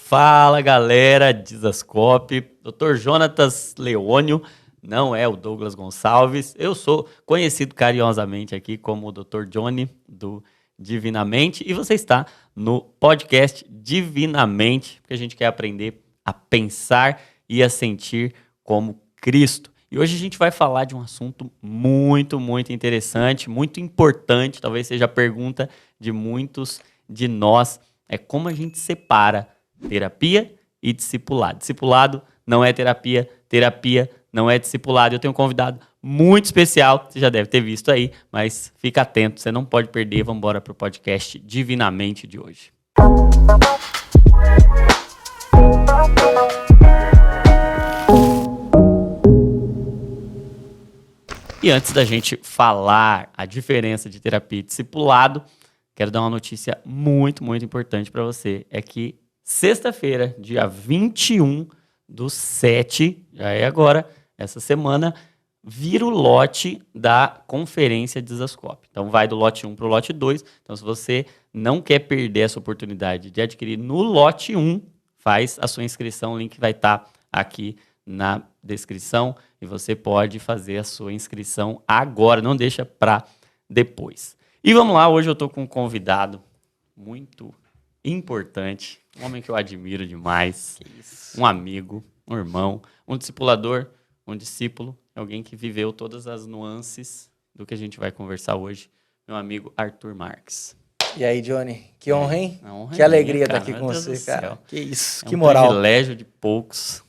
Fala galera, Dizascope, Dr. Jonatas Leônio, não é o Douglas Gonçalves, eu sou conhecido carinhosamente aqui como o Dr. Johnny do Divinamente e você está no podcast Divinamente, porque a gente quer aprender a pensar e a sentir como Cristo. E hoje a gente vai falar de um assunto muito interessante, muito importante, talvez seja a pergunta de muitos de nós, é como a gente separa terapia e discipulado. Discipulado não é terapia, terapia não é discipulado. Eu tenho um convidado muito especial, você já deve ter visto aí, mas fica atento, você não pode perder. Vamos embora para o podcast Divinamente de hoje. E antes da gente falar a diferença de terapia e discipulado, quero dar uma notícia muito importante para você. É que sexta-feira, dia 21/7, já é agora, essa semana, vira o lote da conferência Dizascope. Então vai do lote 1 para o lote 2. Então se você não quer perder essa oportunidade de adquirir no lote 1, faz a sua inscrição, o link vai estar aqui na descrição e você pode fazer a sua inscrição agora, não deixa para depois. E vamos lá, hoje eu estou com um convidado muito importante, um homem que eu admiro demais, um amigo, um irmão, um discipulador, um discípulo, alguém que viveu todas as nuances do que a gente vai conversar hoje, meu amigo Arthur Marques. E aí, Johnny? Que honra, hein? A honra que alegria estar aqui com Deus você, cara. Céu. Que isso, É que um moral. privilégio de poucos.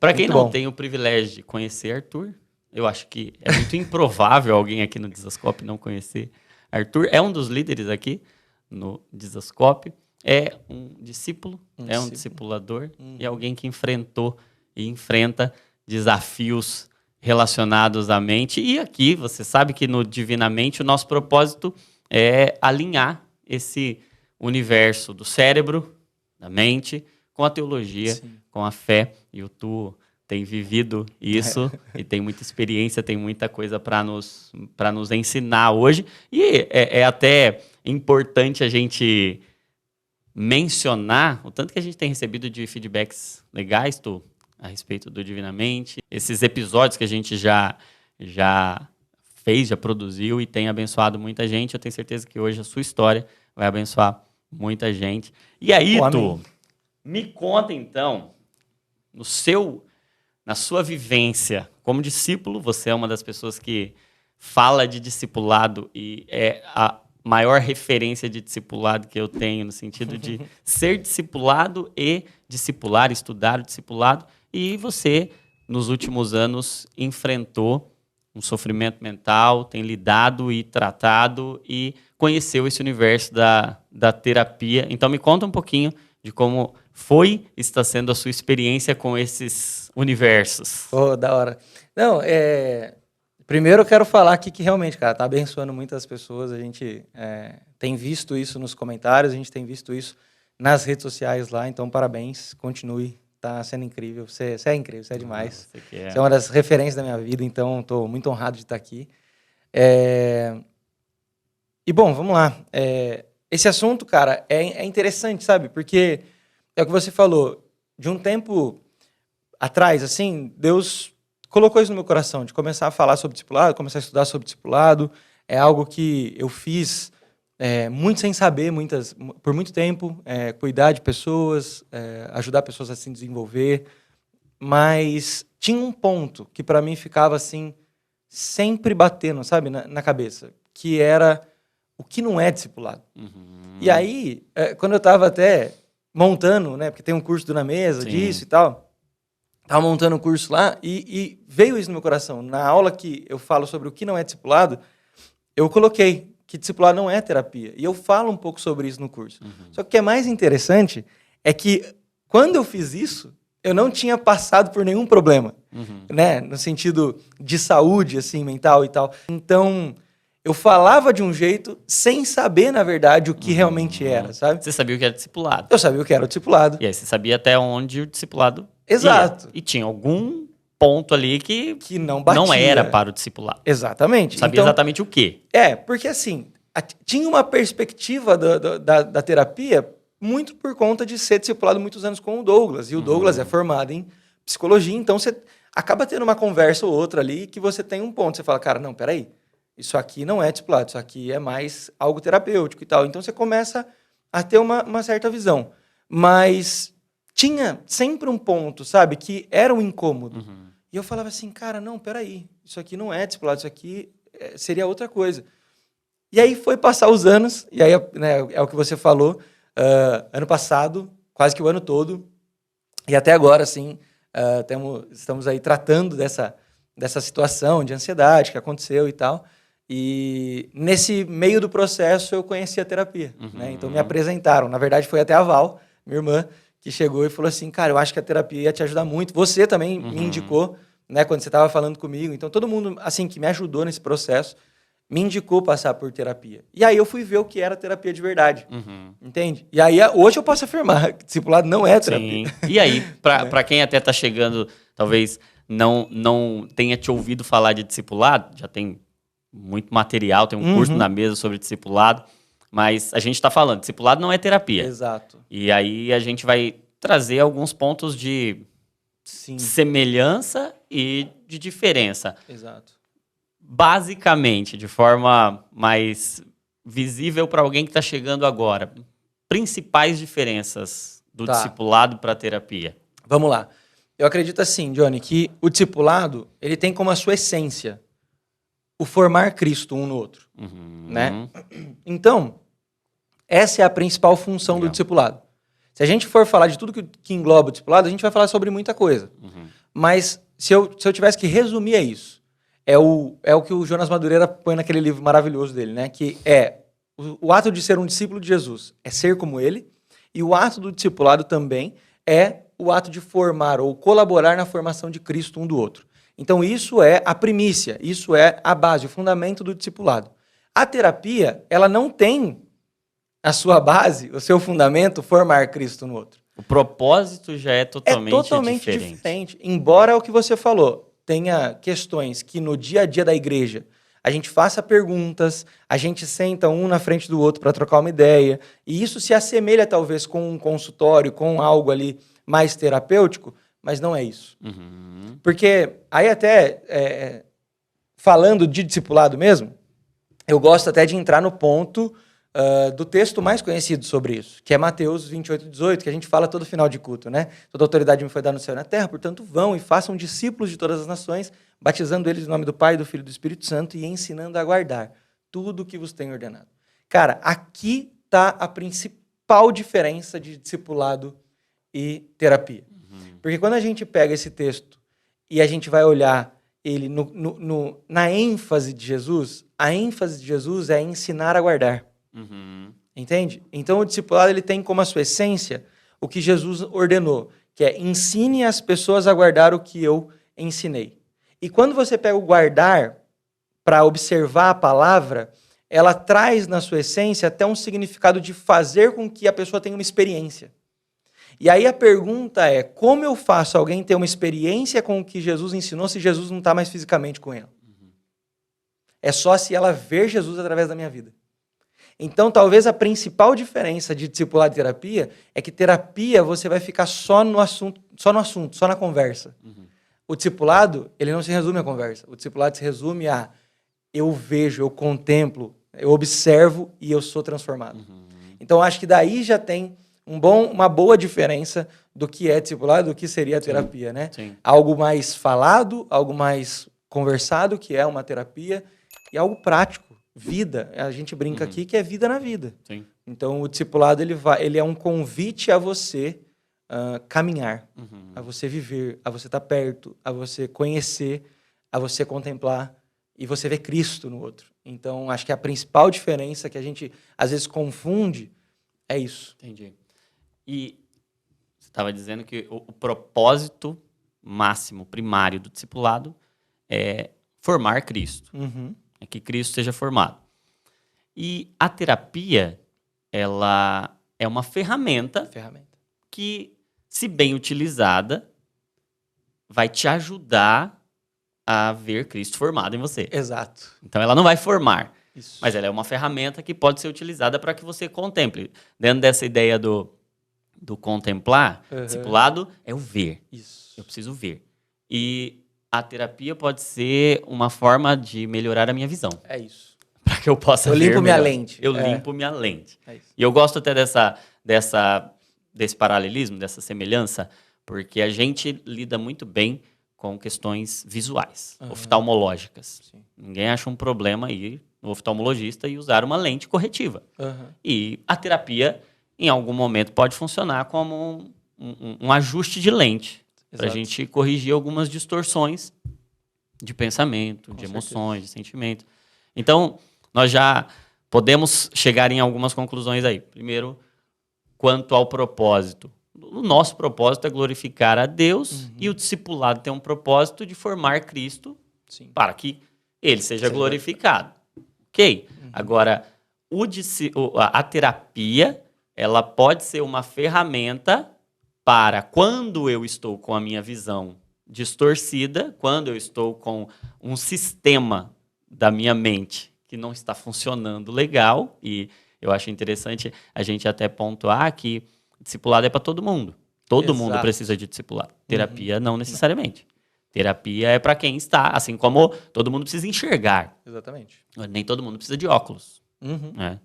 Para quem não tem o privilégio de conhecer Arthur, eu acho que é muito improvável alguém aqui no Dizascope não conhecer Arthur. É um dos líderes aqui no Dizascope, é um discípulo, um discipulador e alguém que enfrentou e enfrenta desafios relacionados à mente. E aqui, você sabe que no Divinamente o nosso propósito é alinhar esse universo do cérebro, da mente, com a teologia, com a fé. E o Tu tem vivido isso e tem muita experiência, tem muita coisa para nos ensinar hoje. E é até importante a gente mencionar o tanto que a gente tem recebido de feedbacks legais, Tu, a respeito do Divinamente. Esses episódios que a gente já fez, já produziu e tem abençoado muita gente. Eu tenho certeza que hoje a sua história vai abençoar muita gente. E aí, Tu, me conta então, na sua vivência como discípulo, você é uma das pessoas que fala de discipulado e é a maior referência de discipulado que eu tenho, no sentido de ser discipulado e discipular, estudar o discipulado. E você, nos últimos anos, enfrentou um sofrimento mental, tem lidado e tratado e conheceu esse universo da terapia. Então, me conta um pouquinho de como está sendo a sua experiência com esses universos. Da hora. Não, primeiro eu quero falar aqui que realmente, cara, tá abençoando muitas pessoas. A gente tem visto isso nos comentários, a gente tem visto isso nas redes sociais lá. Então, parabéns, continue. Tá sendo incrível. Você é incrível, você é demais. Você é uma das referências da minha vida, então estou muito honrado de estar aqui. E, bom, vamos lá. Esse assunto, cara, é interessante, sabe? Porque é o que você falou. De um tempo atrás, assim, Deus colocou isso no meu coração, de começar a falar sobre discipulado, começar a estudar sobre discipulado. É algo que eu fiz muito sem saber, por muito tempo, cuidar de pessoas, ajudar pessoas a se desenvolver. Mas tinha um ponto que, para mim, ficava assim, sempre batendo, sabe, na cabeça, que era o que não é discipulado. E aí, quando eu estava até montando, né, porque tem um curso do Na Mesa, disso e tal, estava montando um curso lá e veio isso no meu coração. Na aula que eu falo sobre o que não é discipulado, eu coloquei que discipulado não é terapia. E eu falo um pouco sobre isso no curso. Só que o que é mais interessante é que, quando eu fiz isso, eu não tinha passado por nenhum problema, né? No sentido de saúde, assim, mental e tal. Então, eu falava de um jeito sem saber, na verdade, o que realmente era, sabe? Você sabia o que era discipulado. Eu sabia o que era o discipulado. E aí você sabia até onde o discipulado Exato. ia. E tinha algum ponto ali que não batia. Não era para o discipulado. Exatamente. Sabia exatamente o quê? Porque assim, tinha uma perspectiva da terapia muito por conta de ser discipulado muitos anos com o Douglas. E o Douglas é formado em psicologia, então você acaba tendo uma conversa ou outra ali que você tem um ponto. Você fala, cara, não, peraí, isso aqui não é discipulado, isso aqui é mais algo terapêutico e tal. Então você começa a ter uma certa visão. Mas tinha sempre um ponto, sabe, que era um incômodo. E eu falava assim, cara, não, peraí, isso aqui não é discipulado, isso aqui seria outra coisa. E aí foi passar os anos, e aí né, é o que você falou, ano passado, quase que o ano todo, e até agora, assim, estamos aí tratando dessa situação de ansiedade que aconteceu e tal. E nesse meio do processo eu conheci a terapia. Né? Então me apresentaram. Na verdade, foi até a Val, minha irmã, que chegou e falou assim, cara, eu acho que a terapia ia te ajudar muito. Você também me indicou, né, quando você estava falando comigo. Então todo mundo assim que me ajudou nesse processo me indicou passar por terapia. E aí eu fui ver o que era terapia de verdade. Entende? E aí hoje eu posso afirmar que discipulado não é terapia. Sim. E aí, para quem até está chegando, talvez não tenha te ouvido falar de discipulado, já tem muito material, tem um curso na mesa sobre discipulado, mas a gente está falando, discipulado não é terapia. Exato. E aí a gente vai trazer alguns pontos de semelhança e de diferença. Exato. Basicamente, de forma mais visível para alguém que está chegando agora, principais diferenças do discipulado para a terapia. Vamos lá. Eu acredito assim, Johnny, que o discipulado ele tem como a sua essência o formar Cristo um no outro. Né? Então, essa é a principal função do discipulado. Se a gente for falar de tudo que engloba o discipulado, a gente vai falar sobre muita coisa. Mas se eu tivesse que resumir é isso. É o que o Jonas Madureira põe naquele livro maravilhoso dele, né? Que é o ato de ser um discípulo de Jesus, é ser como ele, e o ato do discipulado também é o ato de formar ou colaborar na formação de Cristo um do outro. Então isso é a primícia, isso é a base, o fundamento do discipulado. A terapia, ela não tem a sua base, o seu fundamento, formar Cristo no outro. O propósito já é totalmente diferente. Embora o que você falou tenha questões que no dia a dia da igreja a gente faça perguntas, a gente senta um na frente do outro para trocar uma ideia, e isso se assemelha talvez com um consultório, com algo ali mais terapêutico, mas não é isso. Porque aí até, falando de discipulado mesmo, eu gosto até de entrar no ponto do texto mais conhecido sobre isso, que é Mateus 28:18, que a gente fala todo final de culto, né? Toda autoridade me foi dada no céu e na terra, portanto vão e façam discípulos de todas as nações, batizando eles em nome do Pai, do Filho e do Espírito Santo e ensinando a guardar tudo o que vos tenho ordenado. Cara, aqui está a principal diferença de discipulado e terapia. Porque quando a gente pega esse texto e a gente vai olhar ele na ênfase de Jesus, a ênfase de Jesus é ensinar a guardar. Entende? Então o discipulado ele tem como a sua essência o que Jesus ordenou, que é ensine as pessoas a guardar o que eu ensinei. E quando você pega o guardar para observar a palavra, ela traz na sua essência até um significado de fazer com que a pessoa tenha uma experiência. E aí a pergunta é, como eu faço alguém ter uma experiência com o que Jesus ensinou se Jesus não está mais fisicamente com ela? É só se ela ver Jesus através da minha vida. Então, talvez a principal diferença de discipulado e terapia é que terapia você vai ficar só no assunto, só na conversa. O discipulado, ele não se resume à conversa. O discipulado se resume a eu vejo, eu contemplo, eu observo e eu sou transformado. Então, acho que daí já tem uma boa diferença do que é discipulado, do que seria a terapia, né? Sim. Algo mais falado, algo mais conversado, que é uma terapia, e algo prático, vida. A gente brinca aqui que é vida na vida. Sim. Então, o discipulado ele é um convite a você caminhar, a você viver, a você estar perto, a você conhecer, a você contemplar e você ver Cristo no outro. Então, acho que a principal diferença que a gente às vezes confunde é isso. Entendi. E você estava dizendo que o propósito máximo, primário do discipulado é formar Cristo. É que Cristo seja formado. E a terapia, ela é uma ferramenta que, se bem utilizada, vai te ajudar a ver Cristo formado em você. Exato. Então, ela não vai formar. Isso. Mas ela é uma ferramenta que pode ser utilizada para que você contemple. Dentro dessa ideia do contemplar, discipulado é o ver. Isso. Eu preciso ver. E a terapia pode ser uma forma de melhorar a minha visão. É isso. Para que eu possa ver limpo melhor. minha lente. Eu limpo minha lente. É isso. E eu gosto até desse paralelismo, dessa semelhança, porque a gente lida muito bem com questões visuais, oftalmológicas. Sim. Ninguém acha um problema ir no oftalmologista e usar uma lente corretiva. E a terapia, em algum momento, pode funcionar como um ajuste de lente, para a gente corrigir algumas distorções de pensamento, de emoções, de sentimento. Então, nós já podemos chegar em algumas conclusões aí. Primeiro, quanto ao propósito. O nosso propósito é glorificar a Deus e o discipulado tem um propósito de formar Cristo para que ele seja glorificado. Ok? Agora, a terapia, ela pode ser uma ferramenta para quando eu estou com a minha visão distorcida, quando eu estou com um sistema da minha mente que não está funcionando legal, e eu acho interessante a gente até pontuar que discipulado é para todo mundo. Todo mundo precisa de discipulado. Terapia não necessariamente. Terapia é para quem está, assim como todo mundo precisa enxergar. Exatamente. Nem todo mundo precisa de óculos. Né?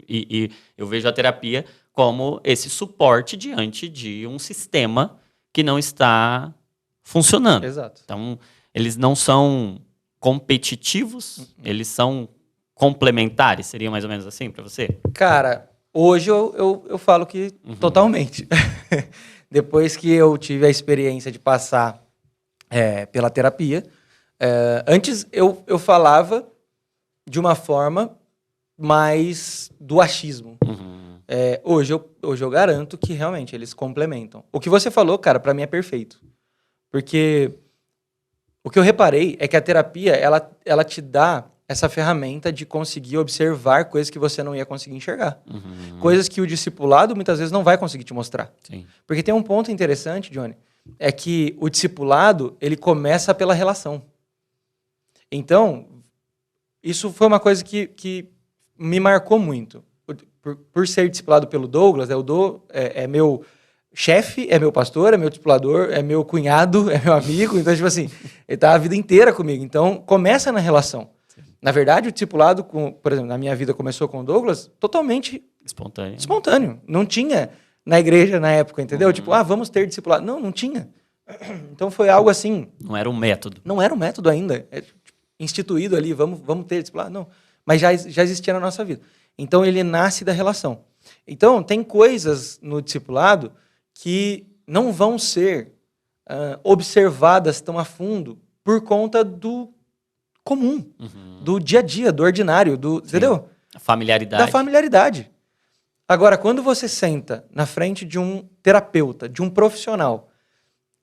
E eu vejo a terapia como esse suporte diante de um sistema que não está funcionando. Exato. Então, eles não são competitivos, eles são complementares. Seria mais ou menos assim para você? Cara, hoje eu falo que totalmente. Depois que eu tive a experiência de passar pela terapia, antes eu falava de uma forma mais do achismo. Hoje eu garanto que realmente eles complementam. O que você falou, cara, para mim é perfeito. Porque o que eu reparei é que a terapia, ela te dá essa ferramenta de conseguir observar coisas que você não ia conseguir enxergar. Coisas que o discipulado muitas vezes não vai conseguir te mostrar. Sim. Porque tem um ponto interessante, Johnny, é que o discipulado, ele começa pela relação. Então, isso foi uma coisa que me marcou muito. Por ser discipulado pelo Douglas, é meu chefe, é meu pastor, é meu discipulador, é meu cunhado, é meu amigo. Então, tipo assim, ele tá a vida inteira comigo. Então, começa na relação. Na verdade, o discipulado, por exemplo, na minha vida começou com o Douglas totalmente espontâneo. Não tinha na igreja na época, entendeu? Tipo, vamos ter discipulado. Não tinha. Então foi algo assim... Não era um método. Não era um método ainda. Instituído ali, vamos ter discipulado. Não. Mas já existia na nossa vida. Então ele nasce da relação. Então tem coisas no discipulado que não vão ser observadas tão a fundo por conta do comum, do dia a dia, do ordinário, entendeu? A familiaridade. Da familiaridade. Agora, quando você senta na frente de um terapeuta, de um profissional,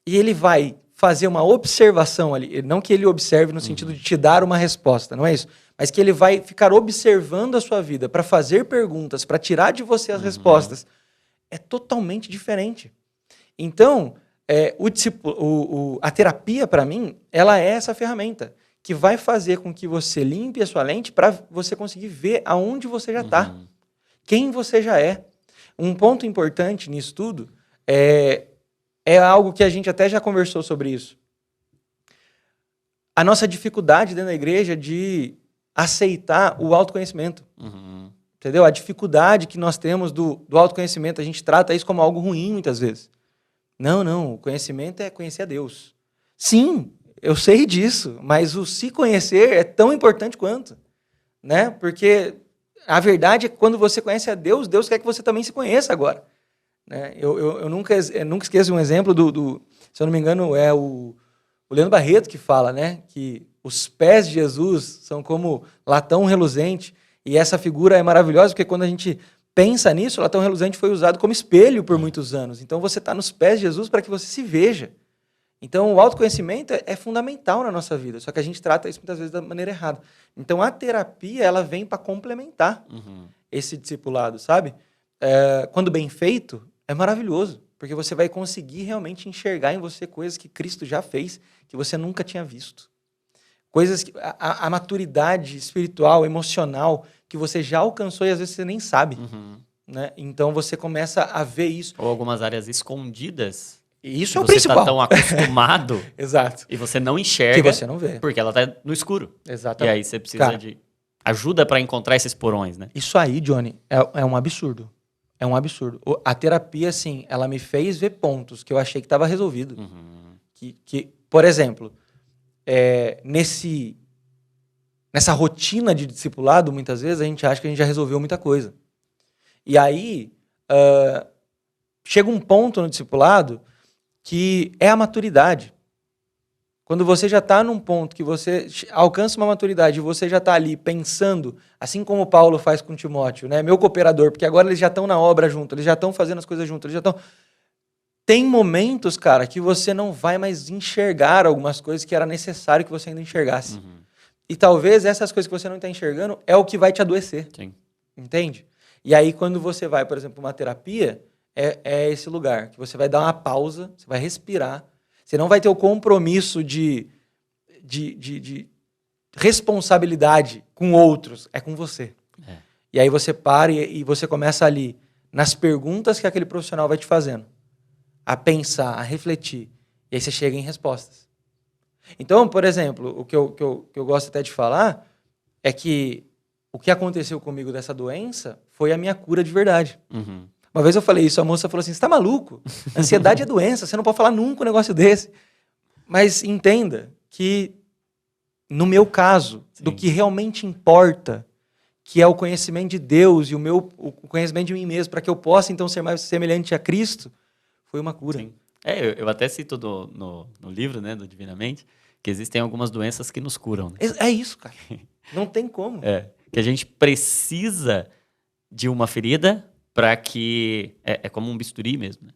e ele vai fazer uma observação ali, não que ele observe no sentido de te dar uma resposta, não é isso, mas que ele vai ficar observando a sua vida para fazer perguntas, para tirar de você as respostas, é totalmente diferente. Então, a terapia, para mim, ela é essa ferramenta que vai fazer com que você limpe a sua lente para você conseguir ver aonde você já está, quem você já é. Um ponto importante nisso tudo é algo que a gente até já conversou sobre isso. A nossa dificuldade dentro da igreja de aceitar o autoconhecimento. Entendeu? A dificuldade que nós temos do autoconhecimento, a gente trata isso como algo ruim muitas vezes. Não, o conhecimento é conhecer a Deus. Sim, eu sei disso, mas o se conhecer é tão importante quanto, né? Porque a verdade é que quando você conhece a Deus, Deus quer que você também se conheça agora. Né? Eu nunca esqueço um exemplo se eu não me engano, é o Leandro Barreto que fala, né? Que os pés de Jesus são como latão reluzente, e essa figura é maravilhosa, porque quando a gente pensa nisso, o latão reluzente foi usado como espelho por muitos anos. Então você está nos pés de Jesus para que você se veja. Então, o autoconhecimento é fundamental na nossa vida, só que a gente trata isso muitas vezes da maneira errada. Então, a terapia, ela vem para complementar esse discipulado, sabe? Quando bem feito, é maravilhoso, porque você vai conseguir realmente enxergar em você coisas que Cristo já fez, que você nunca tinha visto. Coisas que a maturidade espiritual, emocional, que você já alcançou e às vezes você nem sabe. Né? Então você começa a ver isso. Ou algumas áreas escondidas. E isso é o principal. Você está tão acostumado. Exato. E você não enxerga. Que você não vê. Porque ela está no escuro. Exatamente. E aí você precisa de ajuda para encontrar esses porões, né? Isso aí, Johnny, é um absurdo. É um absurdo. A terapia, assim, ela me fez ver pontos que eu achei que estava resolvido. Por exemplo, nessa rotina de discipulado, muitas vezes, a gente acha que a gente já resolveu muita coisa. E aí, chega um ponto no discipulado que é a maturidade. Quando você já está num ponto que você alcança uma maturidade e você já está ali pensando, assim como o Paulo faz com Timóteo, né? Meu cooperador, porque agora eles já estão na obra junto, eles já estão fazendo as coisas juntos, eles já estão... Tem momentos, cara, que você não vai mais enxergar algumas coisas que era necessário que você ainda enxergasse. E talvez essas coisas que você não está enxergando é o que vai te adoecer. Sim. Entende? E aí, quando você vai, por exemplo, para uma terapia, é esse lugar que você vai dar uma pausa, você vai respirar, você não vai ter o compromisso de responsabilidade com outros, é com você. E aí você para e você começa ali, nas perguntas que aquele profissional vai te fazendo, a pensar, a refletir, e aí você chega em respostas. Então, por exemplo, o que eu gosto até de falar é que o que aconteceu comigo dessa doença foi a minha cura de verdade. Uma vez eu falei isso, a moça falou assim, você tá maluco? Ansiedade é doença, você não pode falar nunca um negócio desse. Mas entenda que, no meu caso, do que realmente importa, que é o conhecimento de Deus e o conhecimento de mim mesmo, para que eu possa, então, ser mais semelhante a Cristo, foi uma cura. Sim. Eu até cito no livro, né, do Divinamente, que existem algumas doenças que nos curam. Né? É isso, cara. Não tem como. Que a gente precisa de uma ferida para que... É como um bisturi mesmo, né?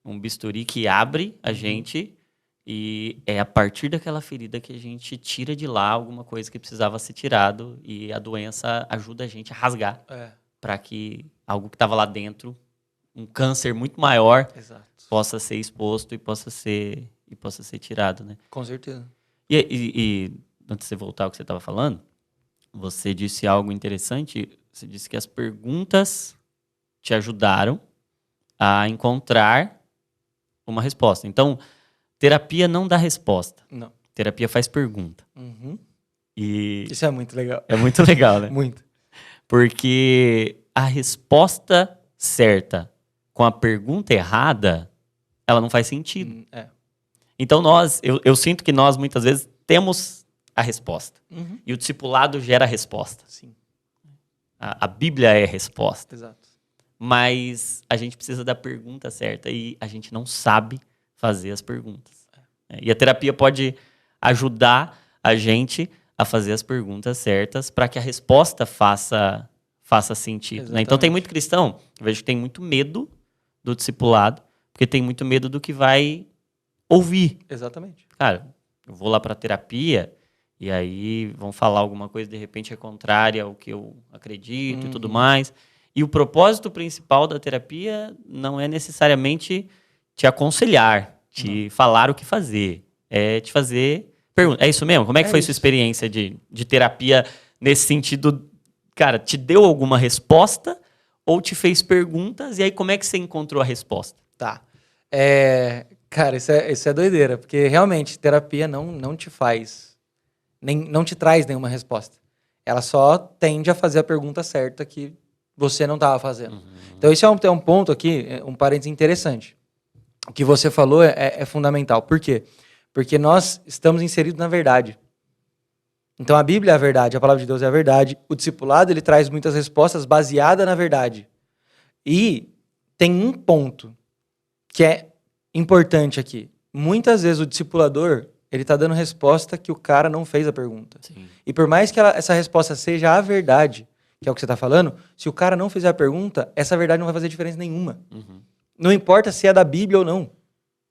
Um bisturi que abre a gente e é a partir daquela ferida que a gente tira de lá alguma coisa que precisava ser tirado e a doença ajuda a gente a rasgar para que algo que estava lá dentro, um câncer muito maior, possa ser exposto e possa ser tirado, né? Com certeza. E antes de você voltar ao que você estava falando, você disse algo interessante. Você disse que as perguntas te ajudaram a encontrar uma resposta. Então, terapia não dá resposta. Não. Terapia faz pergunta. E isso é muito legal. É muito legal, né? Muito. Porque a resposta certa com a pergunta errada, ela não faz sentido. Então, eu sinto que nós, muitas vezes, temos a resposta. E o discipulado gera a resposta. Sim. A Bíblia é a resposta. Exato. Mas a gente precisa da pergunta certa e a gente não sabe fazer as perguntas. E a terapia pode ajudar a gente a fazer as perguntas certas para que a resposta faça sentido. Né? Então, tem muito cristão, eu vejo que tem muito medo do discipulado, porque tem muito medo do que vai ouvir. Exatamente. Cara, eu vou lá para a terapia e aí vão falar alguma coisa, de repente, é contrária ao que eu acredito e tudo mais. E o propósito principal da terapia não é necessariamente te aconselhar, te falar o que fazer. É te fazer pergunta. É isso mesmo? Como é que foi sua experiência de terapia nesse sentido? Cara, te deu alguma resposta ou te fez perguntas? E aí, como é que você encontrou a resposta? Tá. Cara, isso é doideira, porque realmente terapia não te faz, não te traz nenhuma resposta. Ela só tende a fazer a pergunta certa que você não estava fazendo. Então, esse é um ponto aqui, um parênteses interessante. O que você falou é fundamental. Por quê? Porque nós estamos inseridos na verdade. Então, a Bíblia é a verdade, a palavra de Deus é a verdade. O discipulado, ele traz muitas respostas baseadas na verdade. E tem um ponto que é importante aqui. Muitas vezes o discipulador, ele está dando resposta que o cara não fez a pergunta. Sim. E por mais que essa resposta seja a verdade, que é o que você está falando, se o cara não fizer a pergunta, essa verdade não vai fazer diferença nenhuma. Não importa se é da Bíblia ou não.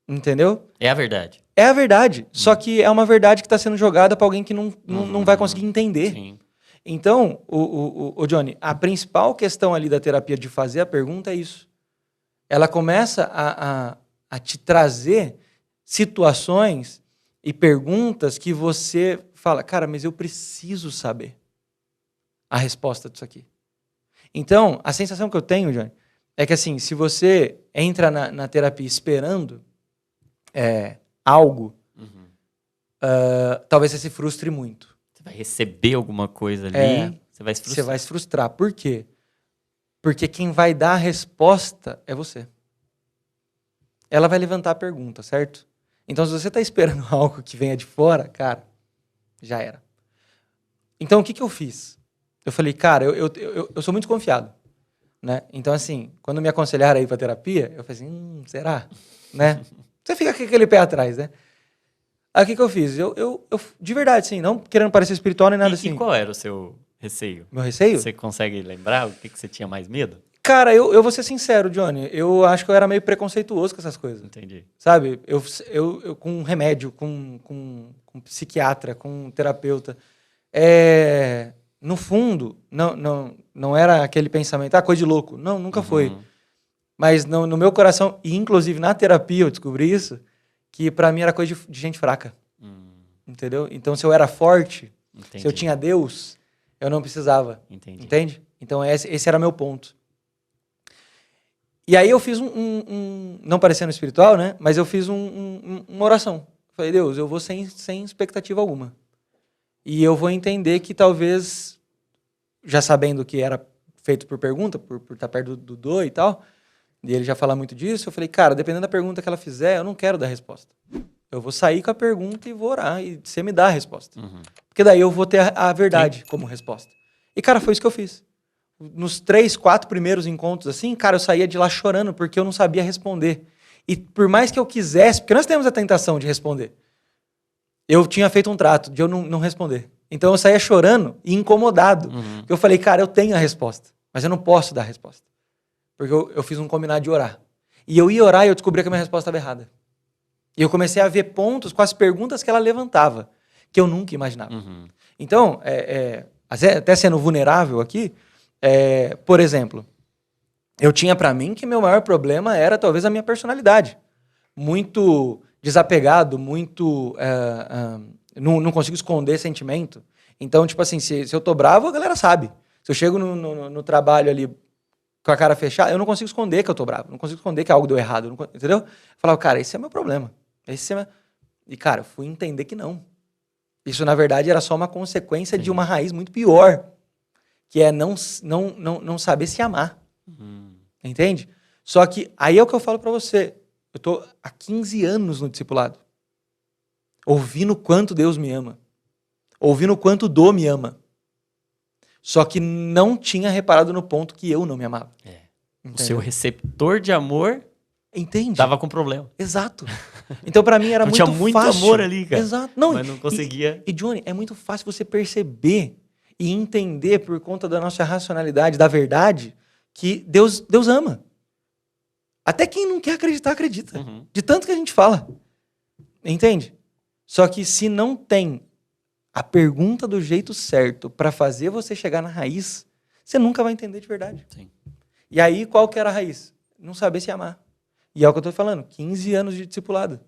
Entendeu? É a verdade. É a verdade. Só que é uma verdade que está sendo jogada para alguém que não vai conseguir entender. Sim. Então, o Johnny, a principal questão ali da terapia de fazer a pergunta é isso. Ela começa a te trazer situações e perguntas que você fala, cara, mas eu preciso saber a resposta disso aqui. Então, a sensação que eu tenho, Johnny, é que assim, se você entra na terapia esperando algo, talvez você se frustre muito. Você vai receber alguma coisa ali, você vai se frustrar. Você vai se frustrar. Por quê? Porque quem vai dar a resposta é você. Ela vai levantar a pergunta, certo? Então, se você está esperando algo que venha de fora, cara, já era. Então, o que eu fiz? Eu falei, cara, eu sou muito desconfiado, né? Então, assim, quando me aconselharam a ir para terapia, eu falei assim, será? Né? Você fica com aquele pé atrás, né? Aí, o que eu fiz? Eu, de verdade, assim, não querendo parecer espiritual nem nada assim. E qual era o seu receio? Meu receio? Você consegue lembrar o que você tinha mais medo? Cara, eu vou ser sincero, Johnny. Eu acho que eu era meio preconceituoso com essas coisas. Entendi. Sabe? Eu com remédio, com psiquiatra, com terapeuta. No fundo, não era aquele pensamento, coisa de louco. Não, nunca foi. Mas no meu coração, e inclusive na terapia eu descobri isso, que pra mim era coisa de gente fraca. Entendeu? Então, se eu era forte, se eu tinha Deus, eu não precisava. Entende? Então, esse era meu ponto. E aí eu fiz não parecendo espiritual, né? Mas eu fiz uma oração. Falei, Deus, eu vou sem expectativa alguma. E eu vou entender que talvez, já sabendo que era feito por pergunta, por estar perto do Dudu e tal, e ele já fala muito disso, eu falei, cara, dependendo da pergunta que ela fizer, eu não quero dar resposta. Eu vou sair com a pergunta e vou orar, e você me dá a resposta. Porque daí eu vou ter a verdade como resposta. E, cara, foi isso que eu fiz. Nos 3, 4 primeiros encontros, assim, cara, eu saía de lá chorando, porque eu não sabia responder. E por mais que eu quisesse, porque nós temos a tentação de responder, eu tinha feito um trato de eu não responder. Então eu saía chorando e incomodado. Porque eu falei, cara, eu tenho a resposta, mas eu não posso dar a resposta. Porque eu fiz um combinado de orar. E eu ia orar e eu descobri que a minha resposta estava errada. E eu comecei a ver pontos com as perguntas que ela levantava, que eu nunca imaginava. Então, até sendo vulnerável aqui, por exemplo, eu tinha pra mim que meu maior problema era talvez a minha personalidade. Muito desapegado, muito... não consigo esconder sentimento. Então, tipo assim, se eu tô bravo, a galera sabe. Se eu chego no trabalho ali com a cara fechada, eu não consigo esconder que eu tô bravo. Não consigo esconder que algo deu errado. Entendeu? Eu falava, cara, esse é meu problema. E, cara, eu fui entender que não. Isso, na verdade, era só uma consequência de uma raiz muito pior, que é não saber se amar. Entende? Só que aí é o que eu falo pra você. Eu tô há 15 anos no discipulado. Ouvindo o quanto Deus me ama. Ouvindo o quanto o Dô me ama. Só que não tinha reparado no ponto que eu não me amava. O seu receptor de amor... Entende? Tava com problema. Exato. Então, pra mim, era muito fácil. Tinha muito amor ali, cara. Exato. Mas não conseguia... E, Johnny, é muito fácil você perceber e entender, por conta da nossa racionalidade, da verdade, que Deus ama. Até quem não quer acreditar, acredita. De tanto que a gente fala. Entende? Só que se não tem a pergunta do jeito certo pra fazer você chegar na raiz, você nunca vai entender de verdade. Sim. E aí, qual que era a raiz? Não saber se amar. E é o que eu tô falando, 15 anos de discipulado.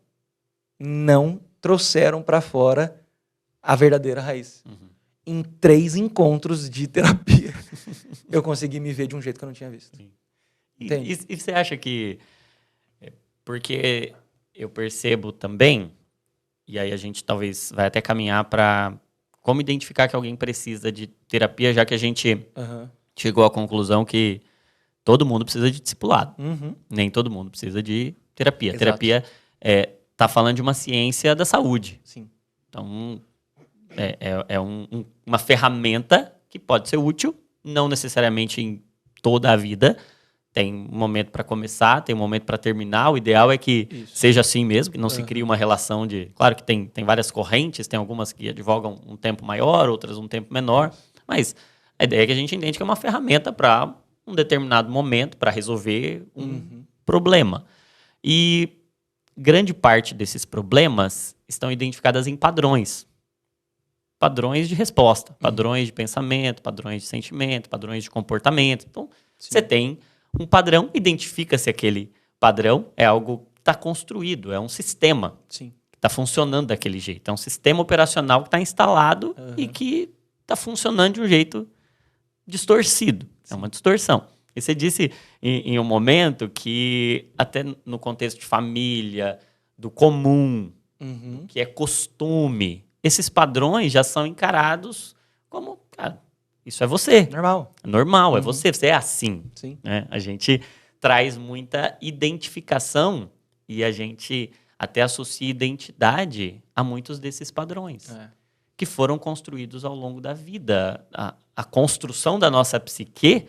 Não trouxeram pra fora a verdadeira raiz. Em 3 encontros de terapia, eu consegui me ver de um jeito que eu não tinha visto. E você acha que... Porque eu percebo também, e aí a gente talvez vai até caminhar para como identificar que alguém precisa de terapia, já que a gente chegou à conclusão que todo mundo precisa de discipulado. Nem todo mundo precisa de terapia. Exato. Terapia tá falando de uma ciência da saúde. Sim. Então, uma ferramenta que pode ser útil, não necessariamente em toda a vida. Tem um momento para começar, tem um momento para terminar. O ideal é que seja assim mesmo, que não se crie uma relação de... Claro que tem várias correntes, tem algumas que advogam um tempo maior, outras um tempo menor. Mas a ideia é que a gente entende que é uma ferramenta para um determinado momento, para resolver um problema. E grande parte desses problemas estão identificados em padrões. Padrões de resposta, padrões de pensamento, padrões de sentimento, padrões de comportamento. Então, você tem um padrão, identifica-se aquele padrão, é algo que está construído, é um sistema que tá funcionando daquele jeito. É um sistema operacional que está instalado e que está funcionando de um jeito distorcido. Sim. É uma distorção. E você disse em um momento que, até no contexto de família, do comum, que é costume, esses padrões já são encarados como, cara, isso é você. Normal. É normal, é você é assim. Sim. Né? A gente traz muita identificação e a gente até associa identidade a muitos desses padrões que foram construídos ao longo da vida. A construção da nossa psique,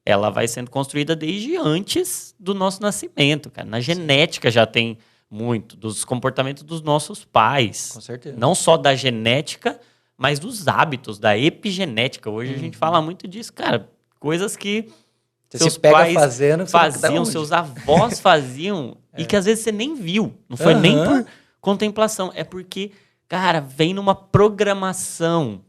ela vai sendo construída desde antes do nosso nascimento, cara. Na genética já tem muito dos comportamentos dos nossos pais. Com certeza. Não só da genética, mas dos hábitos, da epigenética. Hoje a gente fala muito disso, cara. Coisas que seus pais faziam, seus avós faziam, e que às vezes você nem viu. Não foi nem por contemplação. É porque, cara, vem numa programação,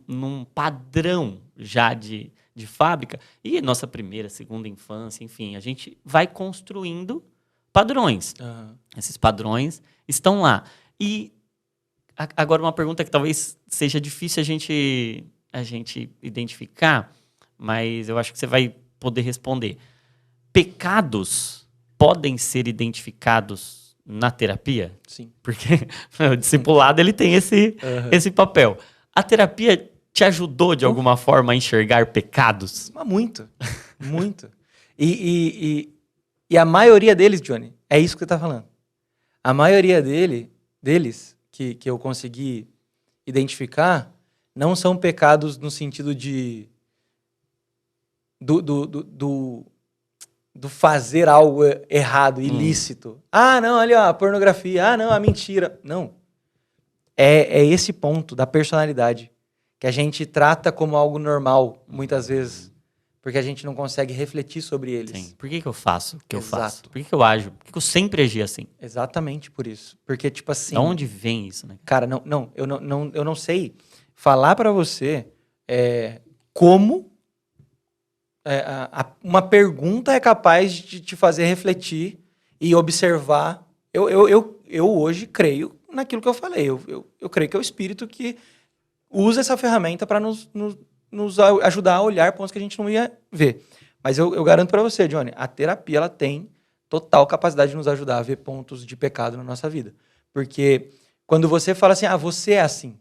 num padrão já de fábrica. E nossa primeira, segunda infância, enfim, a gente vai construindo padrões. Esses padrões estão lá. E agora uma pergunta que talvez seja difícil a gente identificar, mas eu acho que você vai poder responder. Pecados podem ser identificados na terapia? Sim. Porque o discipulado ele tem esse papel. A terapia te ajudou de alguma forma a enxergar pecados? Mas muito. Muito. E a maioria deles, Johnny, é isso que você está falando. A maioria deles que eu consegui identificar não são pecados no sentido de do fazer algo errado, ilícito. Ah, não, ali ó, a pornografia. Ah, não, a mentira. Não. É esse ponto da personalidade que a gente trata como algo normal, muitas vezes, porque a gente não consegue refletir sobre eles. Sim. Por que eu faço o que eu faço? Por que eu ajo? Por que eu sempre agi assim? Exatamente por isso. Porque, tipo assim... De onde vem isso, né? Cara, eu não sei falar pra você como uma pergunta é capaz de te fazer refletir e observar. Eu hoje creio naquilo que eu falei. Eu creio que é o Espírito que usa essa ferramenta para nos ajudar a olhar pontos que a gente não ia ver. Mas eu garanto para você, Johnny, a terapia ela tem total capacidade de nos ajudar a ver pontos de pecado na nossa vida. Porque quando você fala assim, você é assim.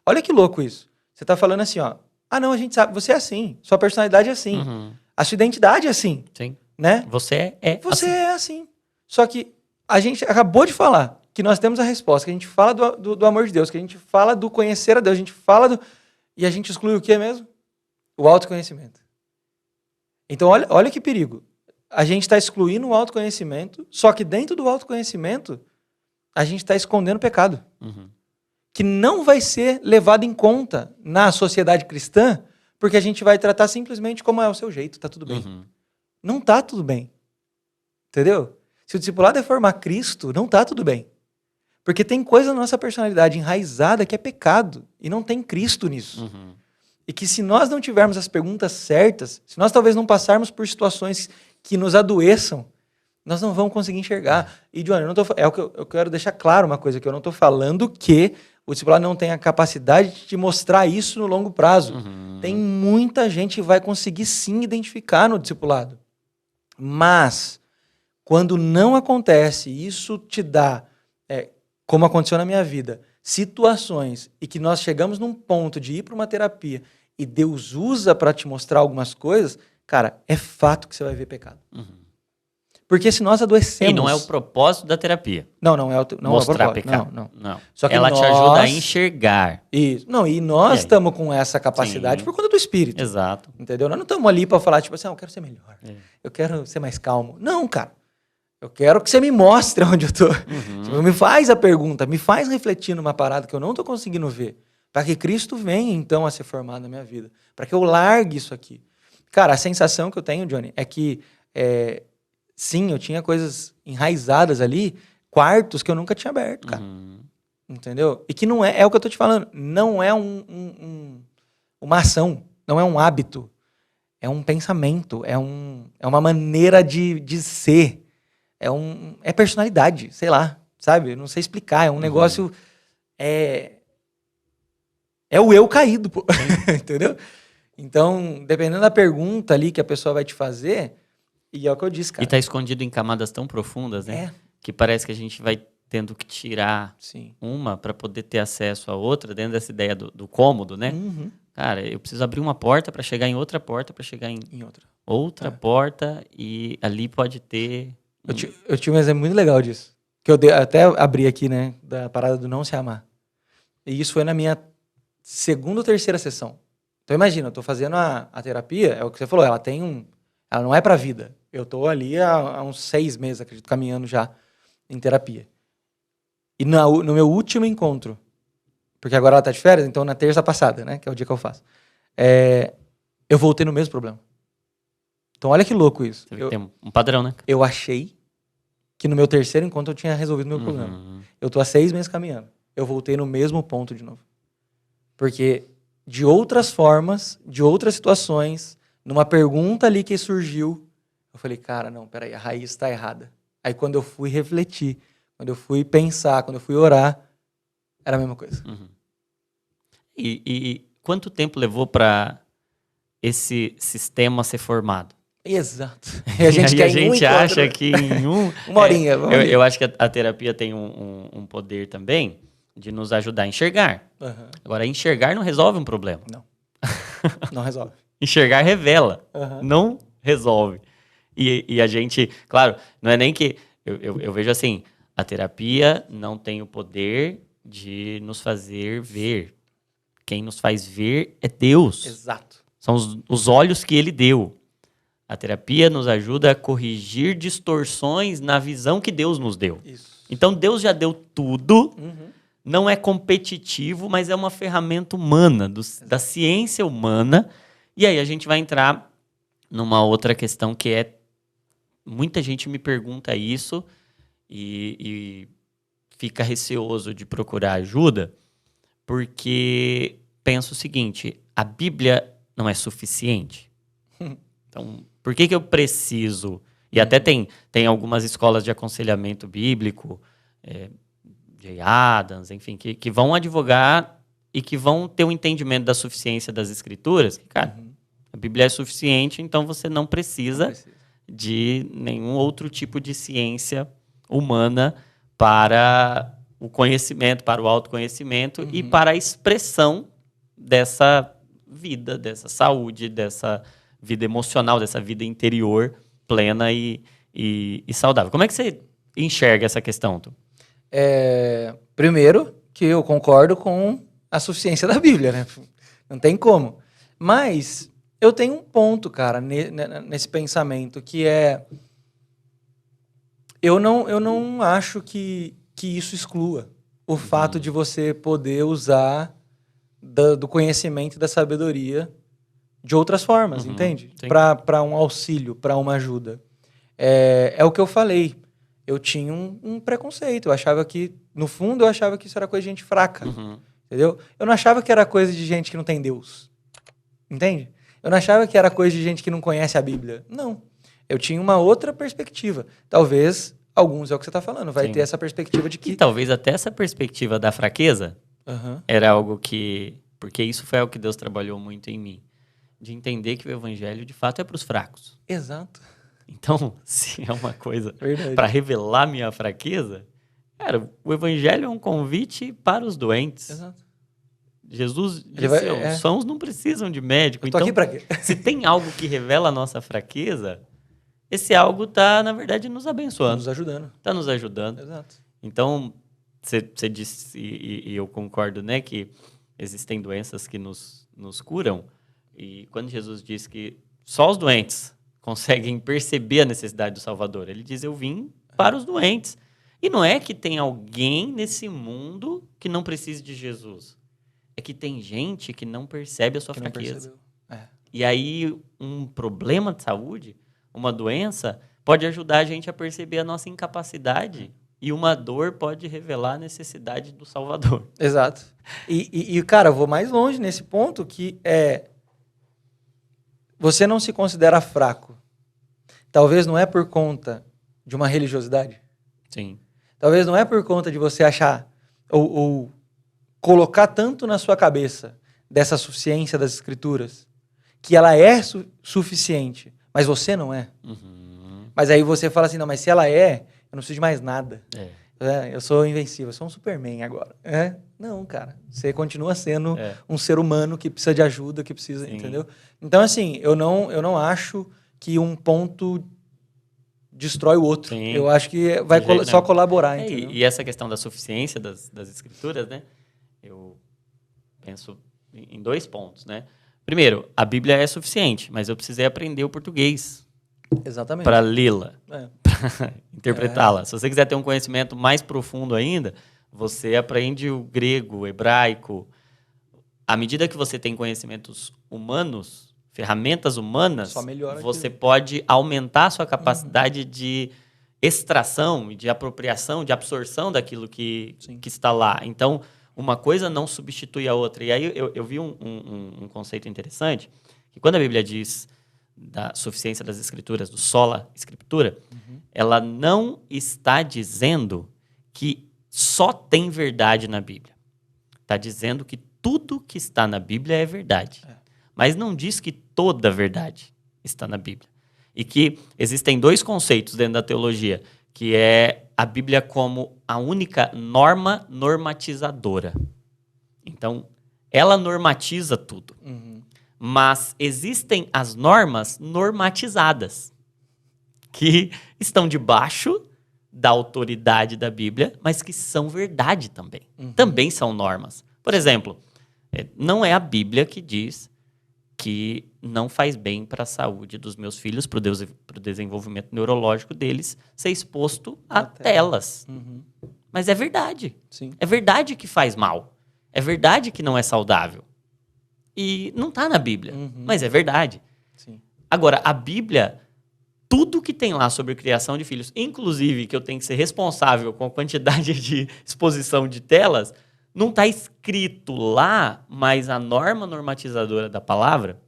Olha que louco isso. Você tá falando assim, ó. Ah, não, a gente sabe, você é assim. Sua personalidade é assim. A sua identidade é assim. Sim. Né? Você é Você assim. é assim. Só que a gente acabou de falar que nós temos a resposta, que a gente fala do amor de Deus, que a gente fala do conhecer a Deus, a gente fala do... E a gente exclui o que mesmo? O autoconhecimento. Então, olha que perigo. A gente está excluindo o autoconhecimento, só que dentro do autoconhecimento, a gente está escondendo o pecado. Que não vai ser levado em conta na sociedade cristã, porque a gente vai tratar simplesmente como é o seu jeito, tá tudo bem. Não tá tudo bem. Entendeu? Se o discipulado é formar Cristo, não tá tudo bem. Porque tem coisa na nossa personalidade enraizada que é pecado, e não tem Cristo nisso. E que se nós não tivermos as perguntas certas, se nós talvez não passarmos por situações que nos adoeçam, nós não vamos conseguir enxergar. E, Johnny, eu quero deixar claro uma coisa, que eu não estou falando que o discipulado não tem a capacidade de te mostrar isso no longo prazo. Tem muita gente que vai conseguir sim identificar no discipulado. Mas, quando não acontece, isso te dá, como aconteceu na minha vida, situações e que nós chegamos num ponto de ir para uma terapia e Deus usa para te mostrar algumas coisas, cara, é fato que você vai ver pecado. Porque se nós adoecemos... E não é o propósito da terapia. Não mostrar é o pecado. Não. Só que ela te ajuda a enxergar. Isso. Não, e nós estamos com essa capacidade por conta do Espírito. Exato. Entendeu? Nós não estamos ali para falar, tipo assim, eu quero ser melhor. Eu quero ser mais calmo. Não, cara. Eu quero que você me mostre onde eu tô. Tipo, me faz a pergunta, me faz refletir numa parada que eu não tô conseguindo ver. Para que Cristo venha, então, a ser formado na minha vida. Para que eu largue isso aqui. Cara, a sensação que eu tenho, Johnny, é que... sim, eu tinha coisas enraizadas ali, quartos que eu nunca tinha aberto, cara. Entendeu? E que não é o que eu tô te falando, não é uma ação, não é um hábito, é um pensamento, é uma maneira de ser, é personalidade, sei lá. sabe? Eu não sei explicar, é um negócio... É o eu caído, pô. Entendeu? Então, dependendo da pergunta ali que a pessoa vai te fazer, e é o que eu disse, cara. E tá escondido em camadas tão profundas, né? Que parece que a gente vai tendo que tirar uma para poder ter acesso à outra, dentro dessa ideia do cômodo, né? Cara, eu preciso abrir uma porta para chegar em outra porta, para chegar em outra porta, e ali pode ter... Eu tinha um exemplo muito legal disso, que eu até abri aqui, né, da parada do não se amar. E isso foi na minha segunda ou terceira sessão. Então imagina, eu tô fazendo a terapia, é o que você falou, ela não é pra vida. Eu tô ali há uns 6 meses, acredito, caminhando já em terapia. E no meu último encontro, porque agora ela tá de férias, então na terça passada, né, que é o dia que eu faço, eu voltei no mesmo problema. Então olha que louco isso. Tem um padrão, né? Eu achei que no meu terceiro encontro eu tinha resolvido o meu problema. Eu tô há 6 meses caminhando. Eu voltei no mesmo ponto de novo. Porque de outras formas, de outras situações, numa pergunta ali que surgiu, eu falei, cara, não, peraí, a raiz está errada. Aí quando eu fui refletir, quando eu fui pensar, quando eu fui orar, era a mesma coisa. E quanto tempo levou para esse sistema ser formado? Exato. E a gente, acha que em uma horinha. Eu acho que a terapia tem um poder também de nos ajudar a enxergar. Agora, enxergar não resolve um problema. Não. Não resolve. Enxergar revela. Não resolve. E a gente, claro, não é nem que... Eu vejo assim, a terapia não tem o poder de nos fazer ver. Quem nos faz ver é Deus. Exato. São os olhos que Ele deu. A terapia nos ajuda a corrigir distorções na visão que Deus nos deu. Isso. Então, Deus já deu tudo, não é competitivo, mas é uma ferramenta humana, da ciência humana. E aí a gente vai entrar numa outra questão que é... Muita gente me pergunta isso e fica receoso de procurar ajuda, porque pensa o seguinte, a Bíblia não é suficiente. Então, por que eu preciso? E até tem algumas escolas de aconselhamento bíblico, J. Adams, enfim, que vão advogar e que vão ter um entendimento da suficiência das Escrituras. Que, cara, a Bíblia é suficiente, então você não precisa de nenhum outro tipo de ciência humana para o conhecimento, para o autoconhecimento e para a expressão dessa vida, dessa saúde, dessa vida emocional, dessa vida interior plena e saudável. Como é que você enxerga essa questão, Tu? Primeiro, que eu concordo com a suficiência da Bíblia, né? Não tem como. Mas eu tenho um ponto, cara, nesse pensamento, que é... Eu não acho que isso exclua o fato de você poder usar do conhecimento e da sabedoria de outras formas, entende? Para um auxílio, para uma ajuda. É o que eu falei. Eu tinha um preconceito. Eu achava que, no fundo, eu achava que isso era coisa de gente fraca. Entendeu? Eu não achava que era coisa de gente que não tem Deus. Entende? Eu não achava que era coisa de gente que não conhece a Bíblia. Não. Eu tinha uma outra perspectiva. Talvez, alguns é o que você está falando, vai ter essa perspectiva de que... E talvez até essa perspectiva da fraqueza era algo que... Porque isso foi algo que Deus trabalhou muito em mim. De entender que o evangelho, de fato, é para os fracos. Exato. Então, se é uma coisa para revelar minha fraqueza, cara, o evangelho é um convite para os doentes. Exato. Jesus disse, os sãos não precisam de médico. Eu tô aqui pra quê? Se tem algo que revela a nossa fraqueza, esse algo está, na verdade, nos abençoando. Nos ajudando. Está nos ajudando. Exato. Então, você disse, e eu concordo, né, que existem doenças que nos curam. E quando Jesus diz que só os doentes conseguem perceber a necessidade do Salvador, ele diz, eu vim para os doentes. E não é que tem alguém nesse mundo que não precise de Jesus. É que tem gente que não percebe a sua fraqueza. E aí, um problema de saúde, uma doença, pode ajudar a gente a perceber a nossa incapacidade. E uma dor pode revelar a necessidade do Salvador. Exato. E cara, eu vou mais longe nesse ponto, que você não se considera fraco. Talvez não é por conta de uma religiosidade. Sim. Talvez não é por conta de você achar ou colocar tanto na sua cabeça dessa suficiência das Escrituras, que ela é suficiente, mas você não é. Mas aí você fala assim, não, mas se ela eu não preciso de mais nada. Eu sou invencível, eu sou um Superman agora. Não, cara. Você continua sendo um ser humano que precisa de ajuda, que precisa, Sim. Entendeu? Então, assim, eu não acho que um ponto destrói o outro. Sim. Eu acho que vai só colaborar. E essa questão da suficiência das Escrituras, né? Eu penso em 2 pontos, né? Primeiro, a Bíblia é suficiente, mas eu precisei aprender o português. Exatamente. Para lê-la, para interpretá-la. Se você quiser ter um conhecimento mais profundo ainda, você aprende o grego, o hebraico. À medida que você tem conhecimentos humanos, ferramentas humanas, você pode aumentar a sua capacidade de extração, de apropriação, de absorção daquilo que está lá. Então, uma coisa não substitui a outra. E aí eu vi um conceito interessante, que quando a Bíblia diz da suficiência das Escrituras, do sola Escritura, ela não está dizendo que só tem verdade na Bíblia. Está dizendo que tudo que está na Bíblia é verdade. Mas não diz que toda verdade está na Bíblia. E que existem 2 conceitos dentro da teologia, que é a Bíblia como a única norma normatizadora. Então, ela normatiza tudo. Mas existem as normas normatizadas, que estão debaixo da autoridade da Bíblia, mas que são verdade também. Também são normas. Por exemplo, não é a Bíblia que diz que não faz bem para a saúde dos meus filhos, para o desenvolvimento neurológico deles, ser exposto a telas. Mas é verdade. Sim. É verdade que faz mal. É verdade que não é saudável. E não está na Bíblia, mas é verdade. Sim. Agora, a Bíblia, tudo que tem lá sobre criação de filhos, inclusive que eu tenho que ser responsável com a quantidade de exposição de telas, não está escrito lá, mas a norma normatizadora da palavra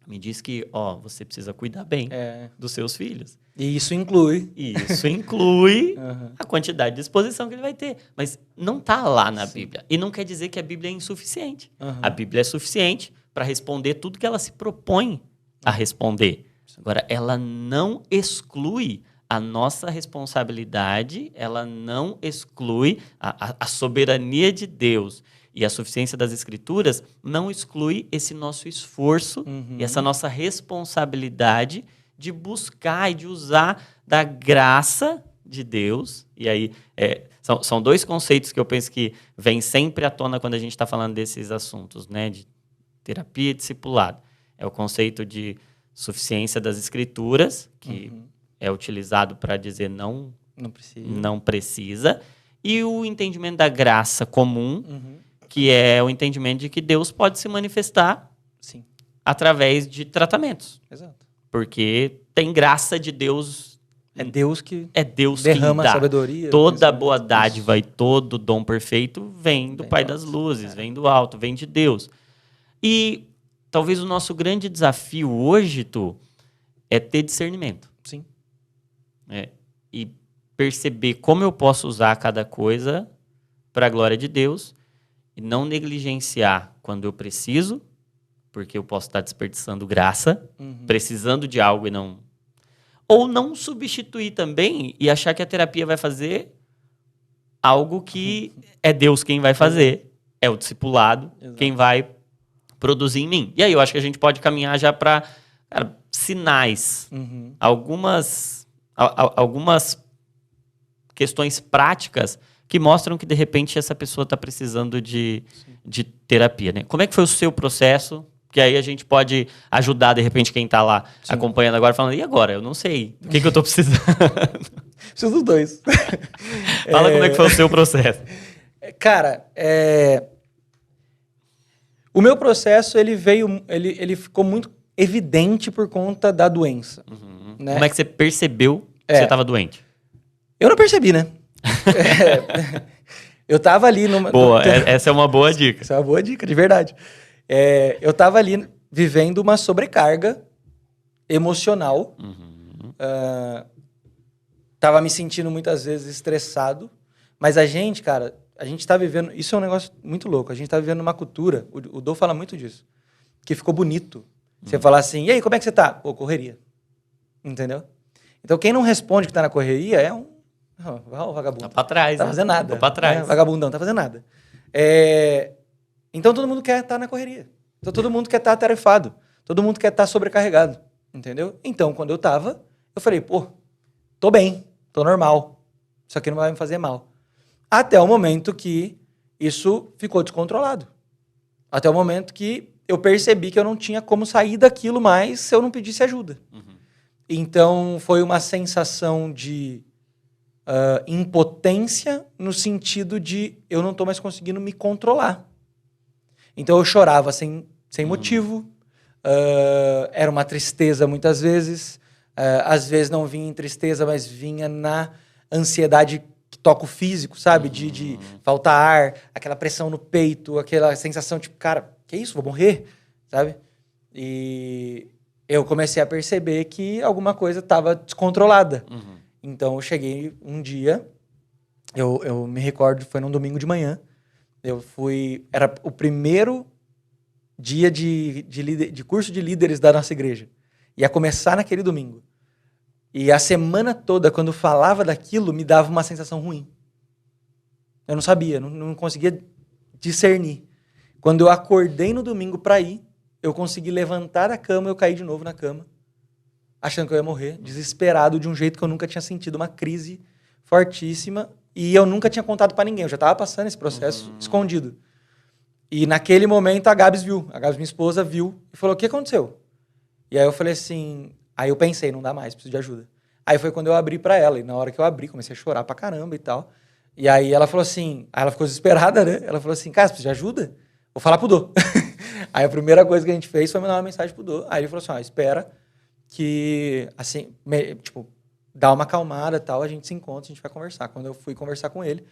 me diz que você precisa cuidar bem dos seus filhos. E isso inclui. A quantidade de exposição que ele vai ter. Mas não está lá na Bíblia. E não quer dizer que a Bíblia é insuficiente. A Bíblia é suficiente para responder tudo que ela se propõe a responder. Agora, ela não exclui a nossa responsabilidade, ela não exclui a soberania de Deus. E a suficiência das Escrituras não exclui esse nosso esforço e essa nossa responsabilidade de buscar e de usar da graça de Deus. E aí, são 2 conceitos que eu penso que vêm sempre à tona quando a gente está falando desses assuntos, né? De terapia e discipulado. É o conceito de suficiência das Escrituras, que é utilizado para dizer não precisa, e o entendimento da graça comum, que é o entendimento de que Deus pode se manifestar através de tratamentos. Exato. Porque tem graça de Deus. É Deus que derrama a sabedoria. Toda boa dádiva e todo dom perfeito vem do Pai das luzes, vem do alto, vem de Deus. E talvez o nosso grande desafio hoje, é ter discernimento. Sim. E perceber como eu posso usar cada coisa para a glória de Deus e não negligenciar quando eu preciso, porque eu posso estar desperdiçando graça, precisando de algo e não... Ou não substituir também e achar que a terapia vai fazer algo que é Deus quem vai fazer, é o discipulado, quem vai produzir em mim. E aí eu acho que a gente pode caminhar já para sinais, algumas questões práticas que mostram que, de repente, essa pessoa está precisando de terapia, né? Como é que foi o seu processo? Que aí a gente pode ajudar, de repente, quem está lá acompanhando agora, falando, e agora? Eu não sei. O que eu estou precisando? Preciso dos 2. Fala como é que foi o seu processo. Cara, o meu processo, ele ficou muito evidente por conta da doença. Né? Como é que você percebeu que você estava doente? Eu não percebi, né? Eu tava ali numa... Boa, essa é uma boa dica. Essa é uma boa dica, de verdade. Eu tava ali vivendo uma sobrecarga emocional. Tava me sentindo muitas vezes estressado Mas a gente, cara, a gente tá vivendo... Isso é um negócio muito louco. A gente tá vivendo uma cultura, o Dô fala muito disso, que ficou bonito. Você falar assim, e aí, como é que você tá? Pô, correria. Entendeu? Então, quem não responde que tá na correria é um vagabundo. Tá pra trás, Tá fazendo nada. Tá pra trás. Né? Vagabundão, tá fazendo nada. Então, todo mundo quer estar na correria. Então, todo mundo quer estar atarefado. Todo mundo quer estar sobrecarregado. Entendeu? Então, quando eu tava, eu falei, pô, tô bem, tô normal. Isso aqui não vai me fazer mal. Até o momento que isso ficou descontrolado. Até o momento que eu percebi que eu não tinha como sair daquilo mais se eu não pedisse ajuda. Então, foi uma sensação de impotência no sentido de eu não estou mais conseguindo me controlar. Então, eu chorava sem motivo. Era uma tristeza muitas vezes. Às vezes não vinha em tristeza, mas vinha na ansiedade que toca o físico, sabe? De faltar ar, aquela pressão no peito, aquela sensação tipo, cara, que isso? Vou morrer, sabe? E eu comecei a perceber que alguma coisa estava descontrolada. Então, eu cheguei um dia, eu me recordo, foi num domingo de manhã, era o primeiro dia de curso de líderes da nossa igreja. Ia começar naquele domingo. E a semana toda, quando falava daquilo, me dava uma sensação ruim. Eu não sabia, não conseguia discernir. Quando eu acordei no domingo para ir, eu consegui levantar da cama, eu caí de novo na cama, achando que eu ia morrer, desesperado de um jeito que eu nunca tinha sentido, uma crise fortíssima, e eu nunca tinha contado para ninguém, eu já estava passando esse processo escondido. E naquele momento a Gabs, minha esposa, viu e falou, o que aconteceu? E aí eu falei assim, aí eu pensei, não dá mais, preciso de ajuda. Aí foi quando eu abri para ela, e na hora que eu abri, comecei a chorar pra caramba e tal. E aí ela falou assim, aí ela ficou desesperada, né? Ela falou assim, cara, você precisa de ajuda? Vou falar pro Dô. Aí a primeira coisa que a gente fez foi mandar uma mensagem pro Dô. Aí ele falou assim, espera que, assim, dá uma acalmada e tal, a gente se encontra, a gente vai conversar. Quando eu fui conversar com ele,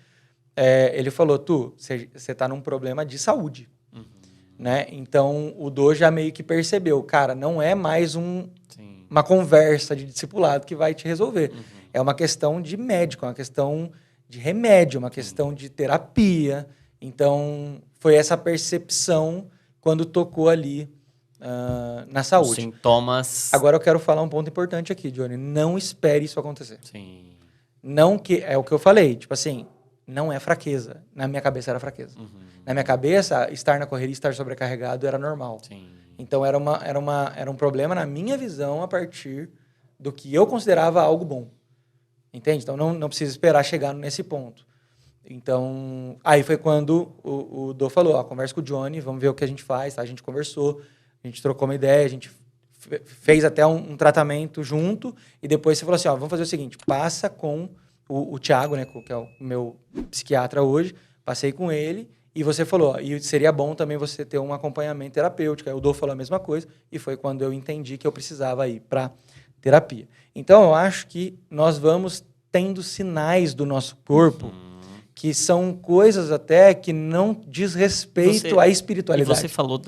ele falou, você tá num problema de saúde. Né? Então, o Dô já meio que percebeu, cara, não é mais uma conversa de discipulado que vai te resolver. É uma questão de médico, é uma questão de remédio, é uma questão de terapia. Então, foi essa percepção quando tocou ali na saúde. Os sintomas... Agora eu quero falar um ponto importante aqui, Johnny. Não espere isso acontecer. Sim. Não que... É o que eu falei. Tipo assim, não é fraqueza. Na minha cabeça era fraqueza. Na minha cabeça, estar na correria, estar sobrecarregado era normal. Sim. Então, era um problema na minha visão a partir do que eu considerava algo bom. Entende? Então, não precisa esperar chegar nesse ponto. Então, aí foi quando o Dô falou, conversa com o Johnny, vamos ver o que a gente faz. Tá? A gente conversou, a gente trocou uma ideia, a gente fez até um tratamento junto, e depois você falou assim, vamos fazer o seguinte, passa com o Thiago, né, que é o meu psiquiatra hoje, passei com ele, e você falou, e seria bom também você ter um acompanhamento terapêutico. Aí o Dô falou a mesma coisa, e foi quando eu entendi que eu precisava ir para terapia. Então, eu acho que nós vamos tendo sinais do nosso corpo que são coisas até que não diz respeito à espiritualidade. E você falou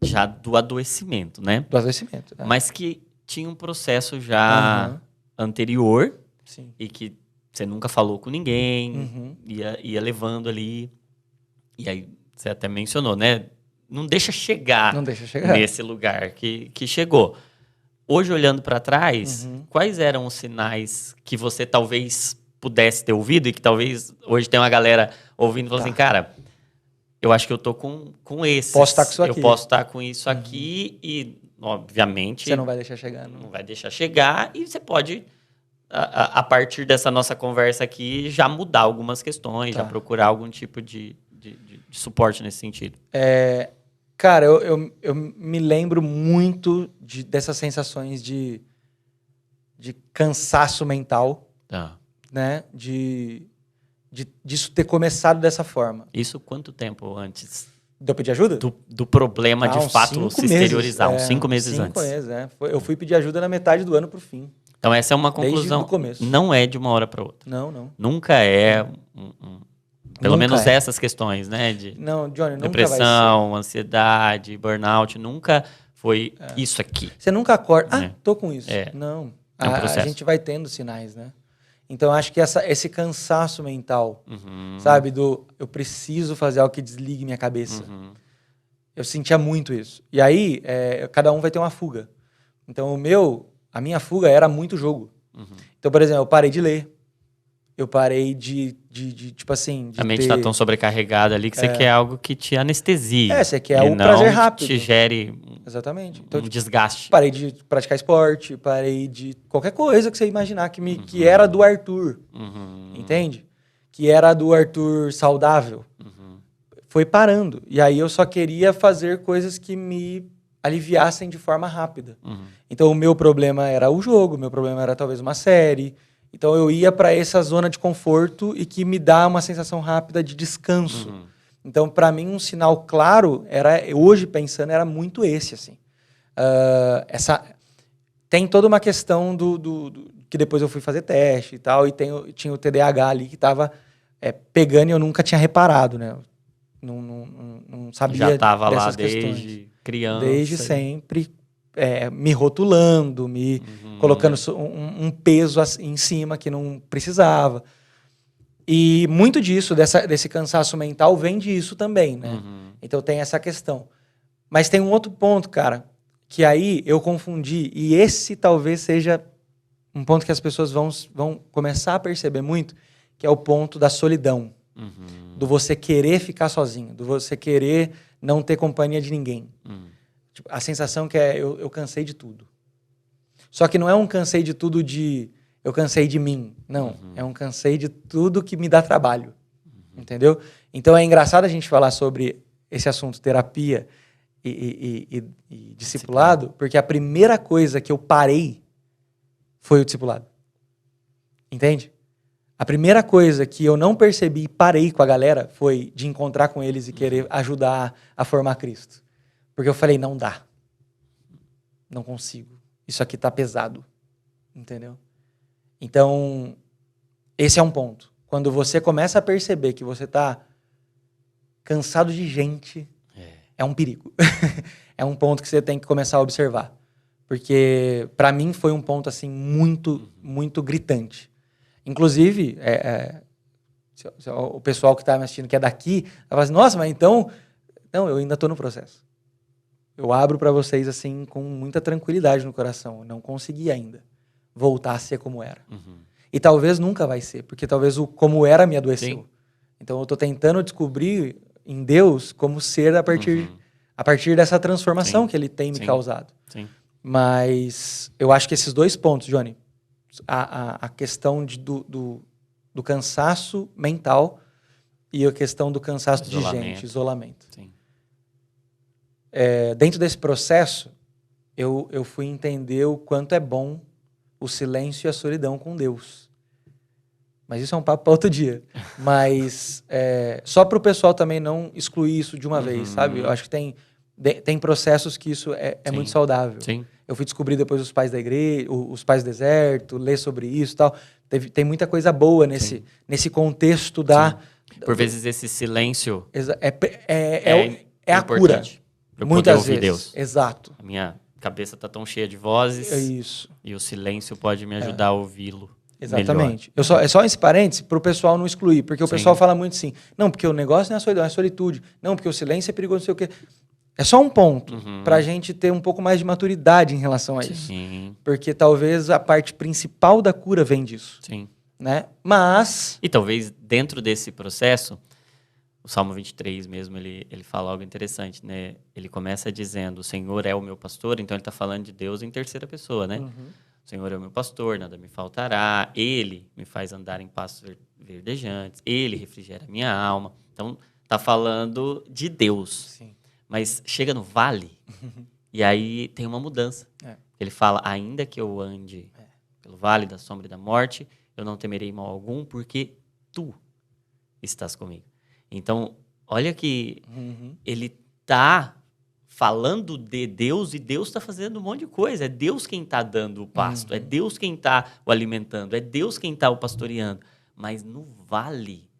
já do adoecimento, né? Do adoecimento. Mas que tinha um processo já anterior. Sim. E que você nunca falou com ninguém, ia levando ali. E aí você até mencionou, né? Não deixa chegar nesse lugar que chegou. Hoje, olhando para trás, quais eram os sinais que você talvez pudesse ter ouvido e que talvez hoje tem uma galera ouvindo e falando assim, cara, eu acho que eu tô com esse. Posso estar com isso aqui. Eu posso estar com isso aqui e, obviamente... Você não vai deixar chegar. Não vai deixar chegar e você pode, a partir dessa nossa conversa aqui, já mudar algumas questões, já procurar algum tipo de suporte nesse sentido. Cara, eu me lembro muito dessas sensações de cansaço mental, né? Disso ter começado dessa forma. Isso quanto tempo antes? De eu pedir ajuda? Do problema de fato se exteriorizar, uns 5 meses antes. 5 meses, Eu fui pedir ajuda na metade do ano pro fim. Então essa é uma conclusão. Desde o começo. Não é de uma hora para outra. Não. Nunca é pelo menos essas questões, né? Não, Johnny, nunca depressão, ansiedade, burnout, nunca foi isso aqui. Você nunca acorda, tô com isso. Não. É um processo. A gente vai tendo sinais, né? Então, acho que esse cansaço mental, sabe? Eu preciso fazer algo que desligue minha cabeça. Eu sentia muito isso. E aí, cada um vai ter uma fuga. Então, a minha fuga era muito jogo. Então, por exemplo, eu parei de ler. Eu parei de tipo assim... A mente tá tão sobrecarregada ali que você quer algo que te anestesie. Você quer o prazer rápido. Que te gere exatamente. Então, desgaste. Parei de praticar esporte, parei de qualquer coisa que você imaginar que era do Arthur. Entende? Que era do Arthur saudável. Foi parando. E aí eu só queria fazer coisas que me aliviassem de forma rápida. Então o meu problema era o jogo, o meu problema era talvez uma série. Então eu ia para essa zona de conforto e que me dá uma sensação rápida de descanso. Então para mim um sinal claro hoje pensando era muito esse assim. Tem toda uma questão do que depois eu fui fazer teste e tal e tinha o TDAH ali que estava pegando e eu nunca tinha reparado, né? Não sabia. Já estava lá desde questões. Criança. Desde sempre. Me rotulando, me colocando um peso em cima que não precisava. E muito disso, desse cansaço mental, vem disso também, né? Então tem essa questão. Mas tem um outro ponto, cara, que aí eu confundi, e esse talvez seja um ponto que as pessoas vão começar a perceber muito, que é o ponto da solidão. Do você querer ficar sozinho, do você querer não ter companhia de ninguém. Tipo, a sensação que eu cansei de tudo. Só que não é um cansei de tudo eu cansei de mim. Não, é um cansei de tudo que me dá trabalho. Entendeu? Então é engraçado a gente falar sobre esse assunto, terapia e discipulado, porque a primeira coisa que eu parei foi o discipulado. Entende? A primeira coisa que eu não percebi e parei com a galera foi de encontrar com eles e querer ajudar a formar Cristo. Porque eu falei, não dá. Não consigo. Isso aqui tá pesado. Entendeu? Então, esse é um ponto. Quando você começa a perceber que você tá cansado de gente, é um perigo. É um ponto que você tem que começar a observar. Porque, para mim, foi um ponto assim muito, muito gritante. Inclusive, o pessoal que está me assistindo, que é daqui, vai falar assim, nossa, mas então... Não, eu ainda estou no processo. Eu abro para vocês assim com muita tranquilidade no coração. Eu não consegui ainda voltar a ser como era. E talvez nunca vai ser, porque talvez o como era me adoeceu. Sim. Então eu estou tentando descobrir em Deus como ser a partir dessa transformação que Ele tem me causado. Sim. Mas eu acho que esses dois pontos, Johnny, a questão do cansaço mental e a questão do cansaço de gente, isolamento. Sim. Dentro desse processo, eu fui entender o quanto é bom o silêncio e a solidão com Deus. Mas isso é um papo para outro dia. Mas só para o pessoal também não excluir isso de uma vez, sabe? Eu acho que tem processos que isso é muito saudável. Sim. Eu fui descobrir depois os pais da igreja, os pais do deserto, ler sobre isso e tal. Tem muita coisa boa nesse contexto da... Por vezes esse silêncio é a cura. Para poder ouvir Deus. Exato. A minha cabeça está tão cheia de vozes. Isso. E o silêncio pode me ajudar a ouvi-lo. Exatamente. Só esse parênteses para o pessoal não excluir. Porque o pessoal fala muito assim, não, porque o negócio não é a solidão, é a solitude. Não, porque o silêncio é perigoso, não sei o quê. É só um ponto para a gente ter um pouco mais de maturidade em relação a isso. Sim. Porque talvez a parte principal da cura vem disso. Sim. Né? Mas... E talvez dentro desse processo, o Salmo 23 mesmo, ele fala algo interessante, né? Ele começa dizendo, o Senhor é o meu pastor, então ele está falando de Deus em terceira pessoa, né? O Senhor é o meu pastor, nada me faltará. Ele me faz andar em pastos verdejantes. Ele refrigera a minha alma. Então, está falando de Deus. Sim. Mas chega no vale, e aí tem uma mudança. Ele fala, ainda que eu ande pelo vale da sombra e da morte, eu não temerei mal algum, porque tu estás comigo. Então, olha que ele está falando de Deus e Deus está fazendo um monte de coisa. É Deus quem está dando o pasto, é Deus quem está o alimentando, é Deus quem está o pastoreando. Mas no vale,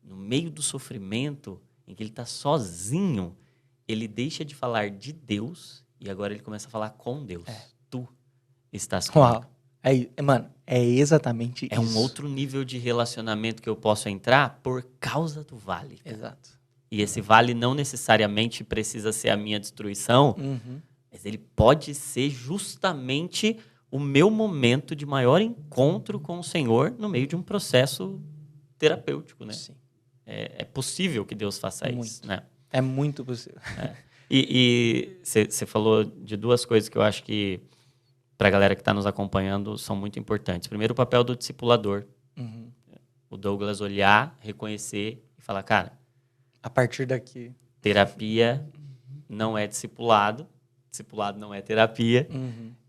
no meio do sofrimento, em que ele está sozinho, ele deixa de falar de Deus e agora ele começa a falar com Deus. Tu estás comigo. Mano, é exatamente isso. É um outro nível de relacionamento que eu posso entrar por causa do vale. Exato. E esse vale não necessariamente precisa ser a minha destruição, mas ele pode ser justamente o meu momento de maior encontro com o Senhor no meio de um processo terapêutico, né? Sim. É possível que Deus faça isso, né? É muito possível. E você falou de duas coisas que eu acho que, para a galera que está nos acompanhando, são muito importantes. Primeiro, o papel do discipulador. O Douglas olhar, reconhecer e falar, cara, a partir daqui, terapia não é discipulado não é terapia.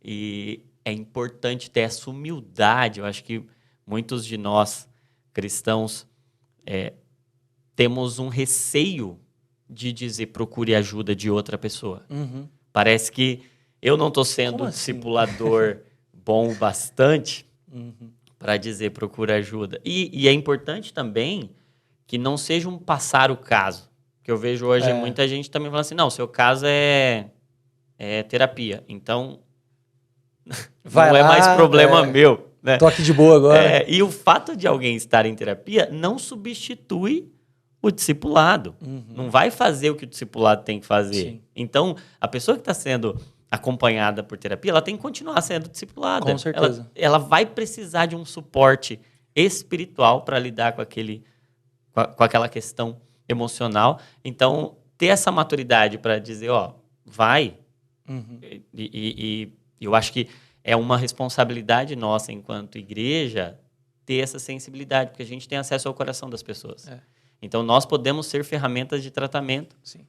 E é importante ter essa humildade. Eu acho que muitos de nós, cristãos, temos um receio de dizer procure ajuda de outra pessoa. Parece que eu não estou sendo discipulador bom o bastante para dizer procure ajuda. E é importante também que não seja um passar o caso. Que eu vejo hoje muita gente também falando assim, não, seu caso é terapia. Então, não é mais problema meu. Né? Tô aqui de boa agora. E o fato de alguém estar em terapia não substitui o discipulado. Não vai fazer o que o discipulado tem que fazer. Sim. Então, a pessoa que está sendo acompanhada por terapia, ela tem que continuar sendo discipulada. Com certeza. Ela vai precisar de um suporte espiritual para lidar com aquela questão emocional. Então, ter essa maturidade para dizer, vai. E eu acho que é uma responsabilidade nossa enquanto igreja ter essa sensibilidade, porque a gente tem acesso ao coração das pessoas. Então, nós podemos ser ferramentas de tratamento. Sim.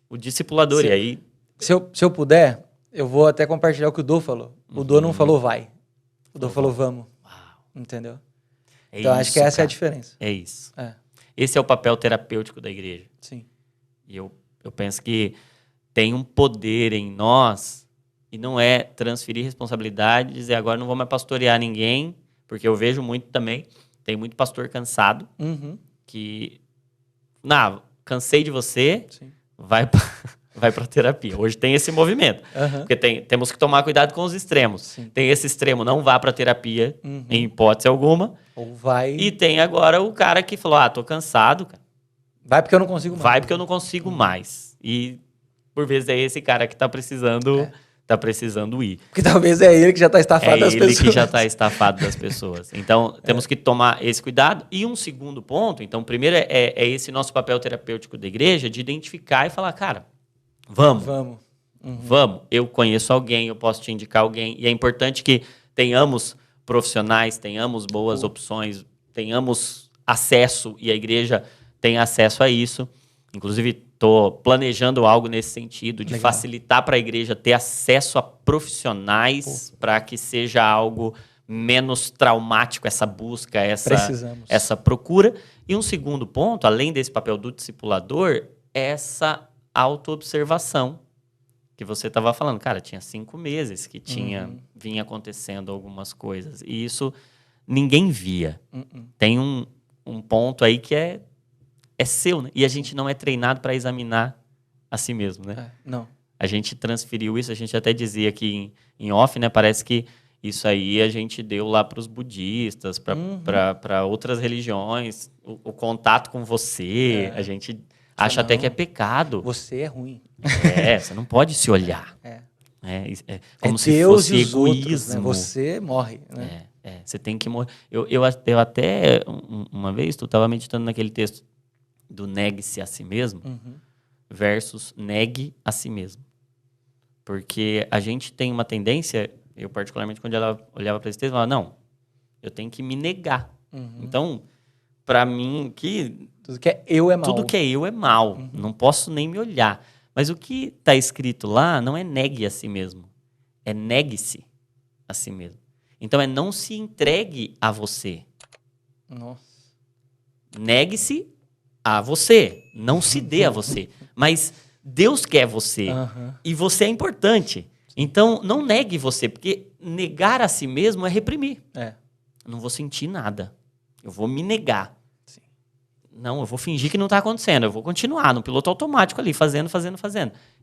O discipulador, e aí... Se eu puder, eu vou até compartilhar o que o Dô falou. O Dô não falou vai. O Dô falou vamos. Uau. Entendeu? Então, acho que essa é a diferença. É isso. Esse é o papel terapêutico da igreja. Sim. E eu penso que tem um poder em nós, e não é transferir responsabilidade, dizer agora não vou mais pastorear ninguém, porque eu vejo muito também, tem muito pastor cansado, que, cansei de você, Sim. vai para terapia. Hoje tem esse movimento, porque temos que tomar cuidado com os extremos. Sim. Tem esse extremo, não vá para terapia, em hipótese alguma. Ou vai... E tem agora o cara que falou, tô cansado, cara. Vai porque eu não consigo mais. Vai porque eu não consigo mais. E, por vezes, é esse cara que tá precisando ir. Porque talvez é ele que já está estafado das pessoas. É ele que já está estafado das pessoas. Então, temos que tomar esse cuidado. E um segundo ponto, então, primeiro é esse nosso papel terapêutico da igreja, de identificar e falar, cara, vamos. Vamos. Eu conheço alguém, eu posso te indicar alguém. E é importante que tenhamos profissionais, tenhamos boas opções, tenhamos acesso, e a igreja tem acesso a isso. Inclusive, estou planejando algo nesse sentido, de facilitar para a igreja ter acesso a profissionais para que seja algo menos traumático, essa busca, essa procura. E um segundo ponto, além desse papel do discipulador, é essa autoobservação que você estava falando. Cara, tinha 5 meses que vinha acontecendo algumas coisas. E isso ninguém via. Tem um ponto aí que é seu, né? E a gente não é treinado para examinar a si mesmo, né? Não. A gente transferiu isso, a gente até dizia aqui em off, né? Parece que isso aí a gente deu lá para os budistas, para outras religiões, o contato com você, a gente acha até que é pecado. Você é ruim. Você não pode se olhar. É como se Deus fosse e os egoísmo. outros, né? Você morre, né? Você tem que morrer. Eu até, uma vez, tu estava meditando naquele texto do negue-se a si mesmo versus negue a si mesmo. Porque a gente tem uma tendência, eu particularmente, quando ela olhava para esse texto, eu falava, não, eu tenho que me negar. Então, para mim, tudo que é eu é mal. Tudo que é eu é mal. Não posso nem me olhar. Mas o que está escrito lá não é negue a si mesmo. É negue-se a si mesmo. Então, não se entregue a você. Nossa. Negue-se a você. Não se dê a você. Mas Deus quer você. E você é importante. Então, não negue você, porque negar a si mesmo é reprimir. Eu não vou sentir nada. Eu vou me negar. Sim. Não, eu vou fingir que não está acontecendo. Eu vou continuar no piloto automático ali, fazendo.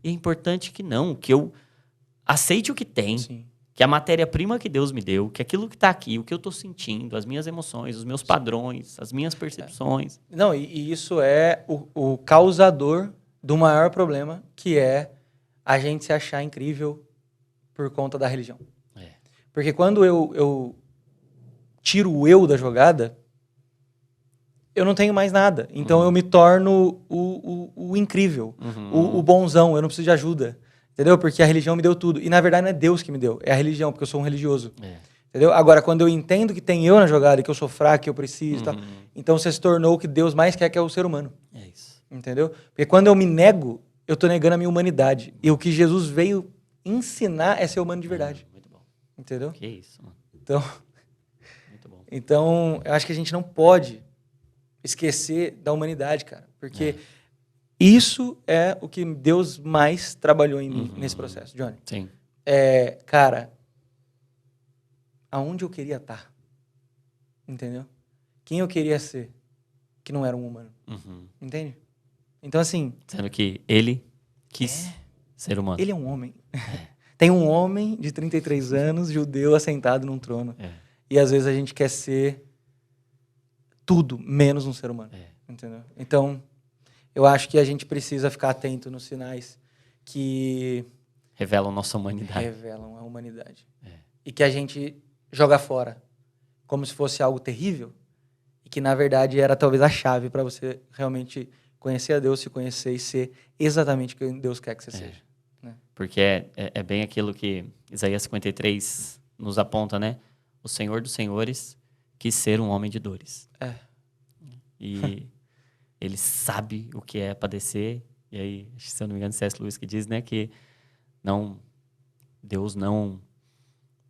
E é importante que eu aceite o que tem. Sim. que a matéria-prima que Deus me deu, que aquilo que está aqui, o que eu estou sentindo, as minhas emoções, os meus padrões, as minhas percepções. Não, e isso é o causador do maior problema, que é a gente se achar incrível por conta da religião. Porque quando eu tiro o eu da jogada, eu não tenho mais nada. Então eu me torno o incrível, o bonzão, eu não preciso de ajuda. Entendeu? Porque a religião me deu tudo. E na verdade não é Deus que me deu, é a religião, porque eu sou um religioso. Entendeu? Agora, quando eu entendo que tem eu na jogada, que eu sou fraco, que eu preciso e tal, então você se tornou o que Deus mais quer, que é o ser humano. É isso. Entendeu? Porque quando eu me nego, eu tô negando a minha humanidade. E o que Jesus veio ensinar é ser humano de verdade. Muito bom. Entendeu? Que isso, mano. Então, muito bom. Então, eu acho que a gente não pode esquecer da humanidade, cara. Porque isso é o que Deus mais trabalhou em mim nesse processo, Johnny. Sim. Cara, aonde eu queria estar? Entendeu? Quem eu queria ser, que não era um humano. Entende? Então, assim... Sendo que ele quis ser humano. Ele é um homem. Tem um homem de 33 anos, judeu, assentado num trono. E às vezes a gente quer ser tudo, menos um ser humano. Entendeu? Então, eu acho que a gente precisa ficar atento nos sinais que... revelam nossa humanidade. Revelam a humanidade. E que a gente joga fora como se fosse algo terrível e que, na verdade, era talvez a chave para você realmente conhecer a Deus, se conhecer e ser exatamente o que Deus quer que você seja. Né? Porque é bem aquilo que Isaías 53 nos aponta, né? O Senhor dos Senhores quis ser um homem de dores. E ele sabe o que é padecer. E aí, se eu não me engano, C.S. Lewis que diz, né, que Deus não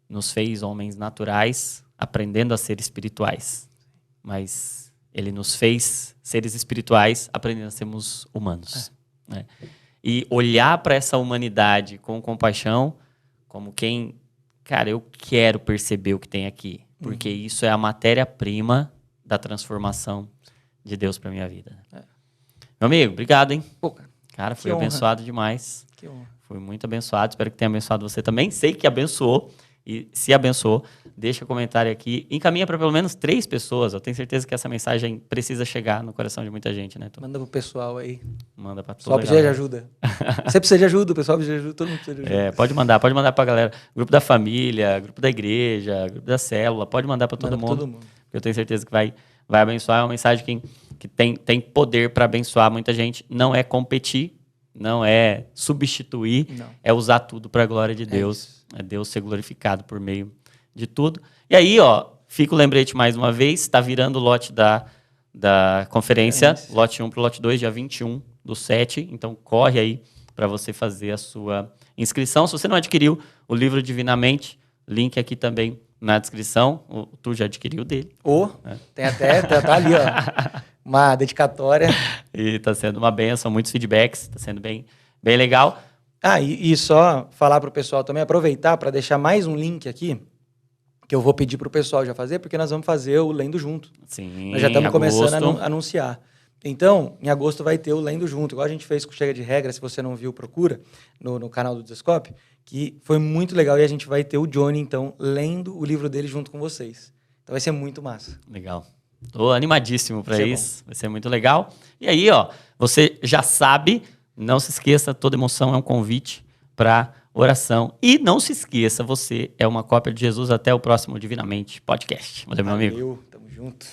nos fez homens naturais aprendendo a ser espirituais, mas ele nos fez seres espirituais aprendendo a sermos humanos. Né? E olhar para essa humanidade com compaixão, como quem... Cara, eu quero perceber o que tem aqui, porque isso é a matéria-prima da transformação de Deus para minha vida. Meu amigo, obrigado, hein? Pô, cara, fui abençoado demais. Que honra. Fui muito abençoado, espero que tenha abençoado você também. Sei que abençoou, e se abençoou, deixa comentário aqui. Encaminha para pelo menos 3 pessoas. Eu tenho certeza que essa mensagem precisa chegar no coração de muita gente, né, Tom? Manda pro pessoal aí. Manda para todo mundo. Só precisa de ajuda. Você precisa de ajuda, o pessoal precisa de ajuda, todo mundo precisa de ajuda. Pode mandar pra galera. Grupo da família, grupo da igreja, grupo da célula, pode mandar para todo mundo. Eu tenho certeza que vai abençoar. É uma mensagem que tem poder para abençoar muita gente. Não é competir, não é substituir, é usar tudo para a glória de Deus. É Deus ser glorificado por meio de tudo. E aí, fica o lembrete mais uma vez, está virando o lote da conferência, lote 1 para o lote 2, dia 21/7. Então, corre aí para você fazer a sua inscrição. Se você não adquiriu o livro Divinamente, link aqui também na descrição. Tu já adquiriu dele. Tem até, tá ali, uma dedicatória. E está sendo uma benção, muitos feedbacks, está sendo bem legal. E só falar para o pessoal também, aproveitar para deixar mais um link aqui, que eu vou pedir para o pessoal já fazer, porque nós vamos fazer o Lendo Junto. Sim, nós já estamos começando a anunciar. Então, em agosto vai ter o Lendo Junto, igual a gente fez com Chega de Regra, se você não viu, procura no canal do Desascope, que foi muito legal, e a gente vai ter o Johnny, então, lendo o livro dele junto com vocês. Então vai ser muito massa. Legal. Tô animadíssimo para isso, vai ser muito legal. E aí, você já sabe, não se esqueça, toda emoção é um convite para oração. E não se esqueça, você é uma cópia de Jesus. Até o próximo Divinamente Podcast. Valeu, meu amigo. Valeu, tamo junto.